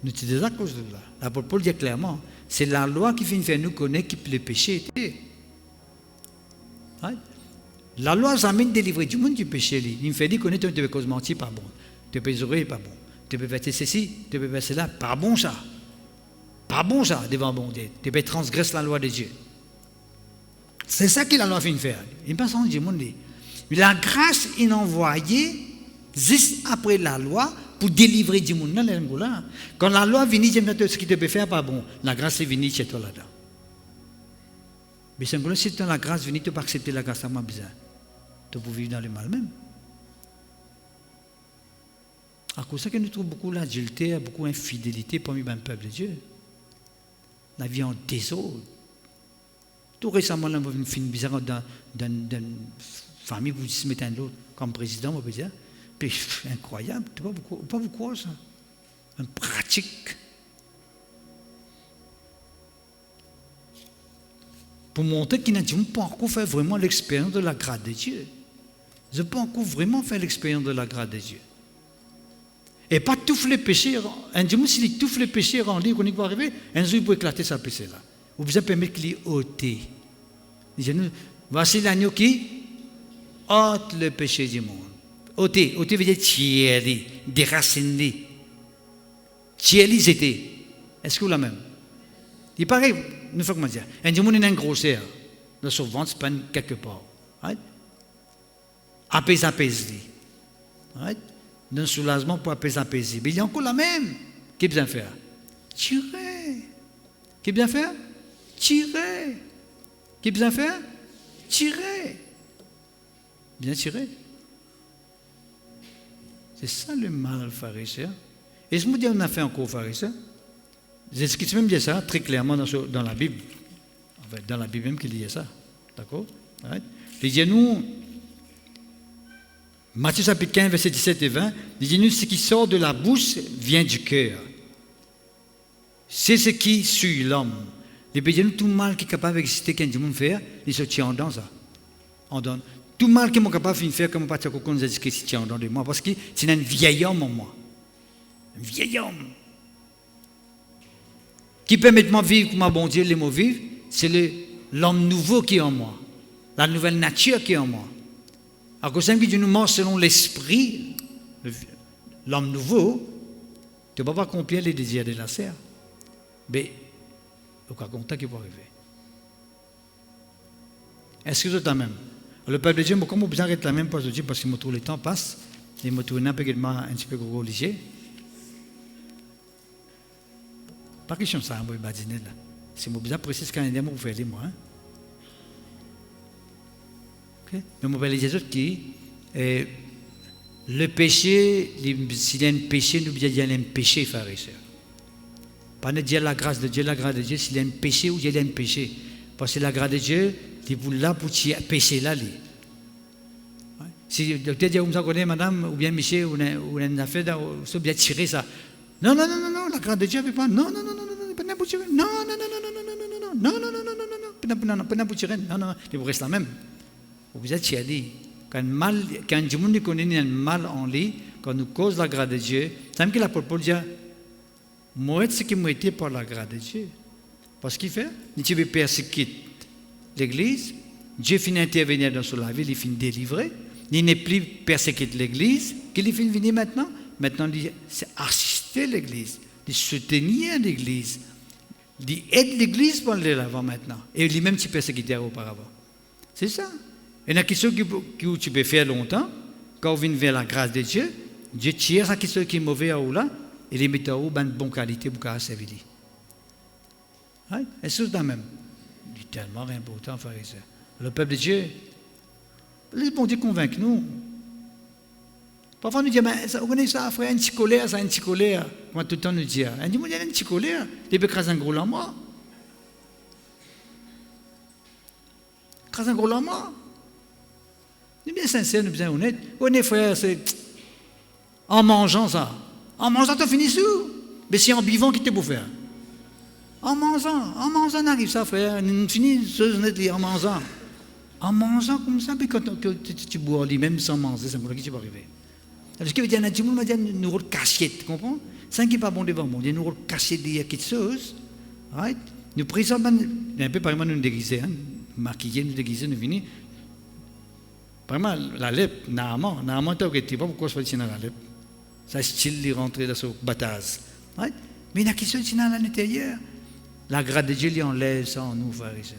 Nous sommes à cause de là. L'apôtre Paul dit clairement, c'est la loi qui fait nous connaître qui le péché était. La loi amène délivrer du monde du péché. Il me fait dire que tu peux cause mentir, pas bon. Tu peux oser, pas bon. Tu peux faire ceci, tu peux faire cela, pas bon ça. Pas bon ça devant bon Dieu. Tu peux transgresser la loi de Dieu. C'est ça que la loi fait faire. Il ne pas sans dire, mais la grâce est envoyée juste après la loi pour délivrer du monde. Quand la loi vient, ce que tu peux faire, pas bon. La grâce est venue chez toi là-dedans. Mais si tu as la grâce venue, tu ne peux pas accepter la grâce à moi bizarre. Tu peux vivre dans le mal même. À cause de ça que nous trouvons beaucoup d'adultère, beaucoup d'infidélité parmi le peuple de Dieu. La vie en désordre. Tout récemment, on a une fille bizarre dans une famille pour se mettre un autre comme président, on peut dire. Puis, incroyable, tu ne peux pas vous croire ça. Une pratique. Pour montrer qu'il n'a pas encore fait vraiment l'expérience de la grâce de Dieu. Je n'ai pas encore vraiment fait l'expérience de la grâce de Dieu. Et pas tout les péchés. Un dimanche, s'il tout les péchés rendus, qu'on y va arriver, un jour, il peut éclater sa péché là. Vous pouvez permettre qu'il ôte. Voici l'agneau qui ôte le péché du monde. Ôter veut dire tirer, déraciner. Tirer, c'était. Est-ce que vous la même? Il paraît, une fois comment dire, un dimanche, il a un grossière. Dans son ventre, c'est pas quelque part. Apaiser. D'un soulagement pour apaiser. Mais il y a encore la même. Qu'est-ce bien faire? Tirer. Qu'est-ce bien faire? Tirer. Qu'est-ce bien faire? Tirer. Bien tirer. C'est ça le mal pharisien. Et je me dis, on a fait encore pharisien. J'explique même bien ça très clairement dans la Bible. En fait, dans la Bible même qu'il y a ça. D'accord? Il dit nous, Matthieu chapitre 15, versets 17 et 20, il dit nous, ce qui sort de la bouche vient du cœur. C'est ce qui suit l'homme. Il dit nous, tout mal qui est capable d'exister, qu'un monde faire, il se tient en dans ça. En dans. Tout mal qui est capable de faire, comme on ne peut pas qu'on nous a dit qu'il se tient en dans de moi, parce que c'est un vieil homme en moi. Un vieil homme. Qui permet de vivre comme un bon Dieu, les mots vivre, c'est le l'homme nouveau qui est en moi, la nouvelle nature qui est en moi. Alors que Dieu nous montre selon l'esprit, l'homme nouveau, tu ne peux pas accomplir les désirs de la chair. Mais, au cas contact qui peut arriver. Est-ce que c'est la même? Le peuple de Dieu, comme vous besoin d'être la même chose de Dieu, parce que le temps passe, et je trouve un petit peu religieux. Pas question ça, moi, je vais là. Si je besoin de préciser quand je vais faire moi. Okay? Mais je vais dire qui le péché, s'il y a un péché, nous disons qu'il y a un péché, frère et soeur. Pas de dire la grâce de Dieu, s'il y a un péché ou il y a un péché. Parce que la grâce de Dieu, il est là pour tuer le péché là. Si le docteur dit, vous me connaissez, madame, ou bien monsieur, ou une affaire, vous bien tirer ça. Non, la grâce de Dieu ne peut pas. Non, pas pour tirer. Non, pas pour tirer. Non, il vous reste la même. Vous êtes tirer. Quand du monde connaît un mal en lui, quand nous cause la grâce de Dieu, c'est même que l'apôtre Paul dit, moi, ce qui m'a été par la grâce de Dieu. Parce qu'il fait, tu veux persécuter l'Église, Dieu finit d'intervenir dans sa vie, il finit de délivrer, il n'est plus persécuté l'Église, qu'il finit de venir maintenant. Maintenant, c'est assister l'Église, de soutenir l'Église, d'aider l'Église pour aller l'avant maintenant. Et lui-même, tu persécutais auparavant. C'est ça. Il y a quelque chose que tu peux faire longtemps, quand on vient vers la grâce de Dieu, Dieu tire ça qui est mauvais à où là, et les met à où de bonne qualité pour qu'à servir. Et c'est ça même. C'est tellement important, frère et sœur. Le peuple de Dieu, le bon Dieu convainc nous. Parfois nous disons, vous connaissez ça, frère, un petit colère, ça, un petit colère. Moi, tout le temps nous dit, on dit, il y a un petit colère, il peut écraser un gros en moi. Écraser un gros en moi. Nous sommes bien sincères, nous sommes bien honnêtes. Honnête, frère, c'est en mangeant ça. En mangeant, tu finis sous. Mais c'est en buvant qu'il te peut faire. En mangeant, on arrive ça, frère. Nous finissons en mangeant comme ça, puis quand tu bois lui-même sans manger, c'est pour qui tu vas arriver. Alors, ce qui veut dire, tout le monde m'a dit, nous rôle cachette, tu comprends? C'est un qui n'est pas bon devant moi. Il nous rôle cachette il y a quelque chose. Right? Nous présentons, un peu par exemple, nous déguiser, maquiller, nous déguiser, nous venir. Par exemple, la lèpre, Naaman, tu ne sais pas pourquoi je fais dans la lèpre. Ça style de rentrer dans ce bataille. Right? Mais il y a quelque chose qui est à l'intérieur. La grâce de Dieu lui enlève ça en nous, frères et sœurs.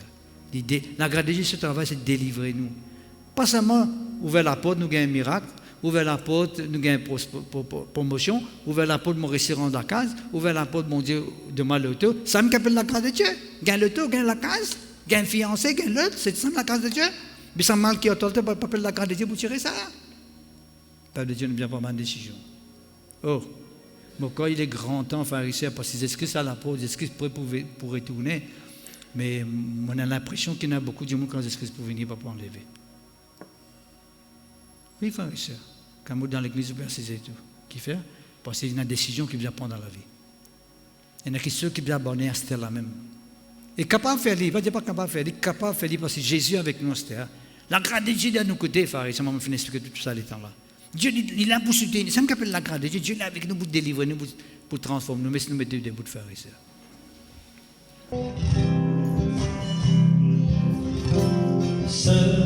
La grâce de Dieu, ce travail, c'est de délivrer nous. Pas seulement ouvrir la porte, nous gagnons un miracle. Ouvrir la porte, nous gagnons une promotion. Ouvrir la porte, mon réussir dans la case. Ouvrir la porte, mon Dieu, de moi l'auto. Ça me appelle la grâce de Dieu. Gagne l'auto, gagne la case. Gagne fiancé, gagne l'autre. C'est ça la grâce de Dieu. Mais ça mal qui a autorité pour appeler la grâce de Dieu pour tirer ça. Le peuple de Dieu ne vient pas mal de décision. Oh, mais quand il est grand temps, frère et sœur, parce que est-ce que ça la pose, est-ce que pour retourner? Mais on a l'impression qu'il y a beaucoup de gens quand est-ce que pour venir, pas pour enlever. Oui, frère et sœur, quand on est dans l'église, on peut tout. Qui fait? Parce qu'il y a une décision qu'il doit prendre dans la vie. Il y en a qui sont qui doivent abonner à cette terre-là même. Il est capable de faire, il ne va dire pas capable de faire, il est capable de faire parce que Jésus est avec nous à cette terre. La grâce de Dieu est à nos côtés, frère et sœur, on va finir expliquer tout ça les temps-là. Dieu il est là pour soutenir. C'est ce qu'on appelle la grâce de Dieu. Dieu est là avec nous pour délivrer nous, pour transformer nous, mais si nous mettons des bouts de frères et sœurs. Seul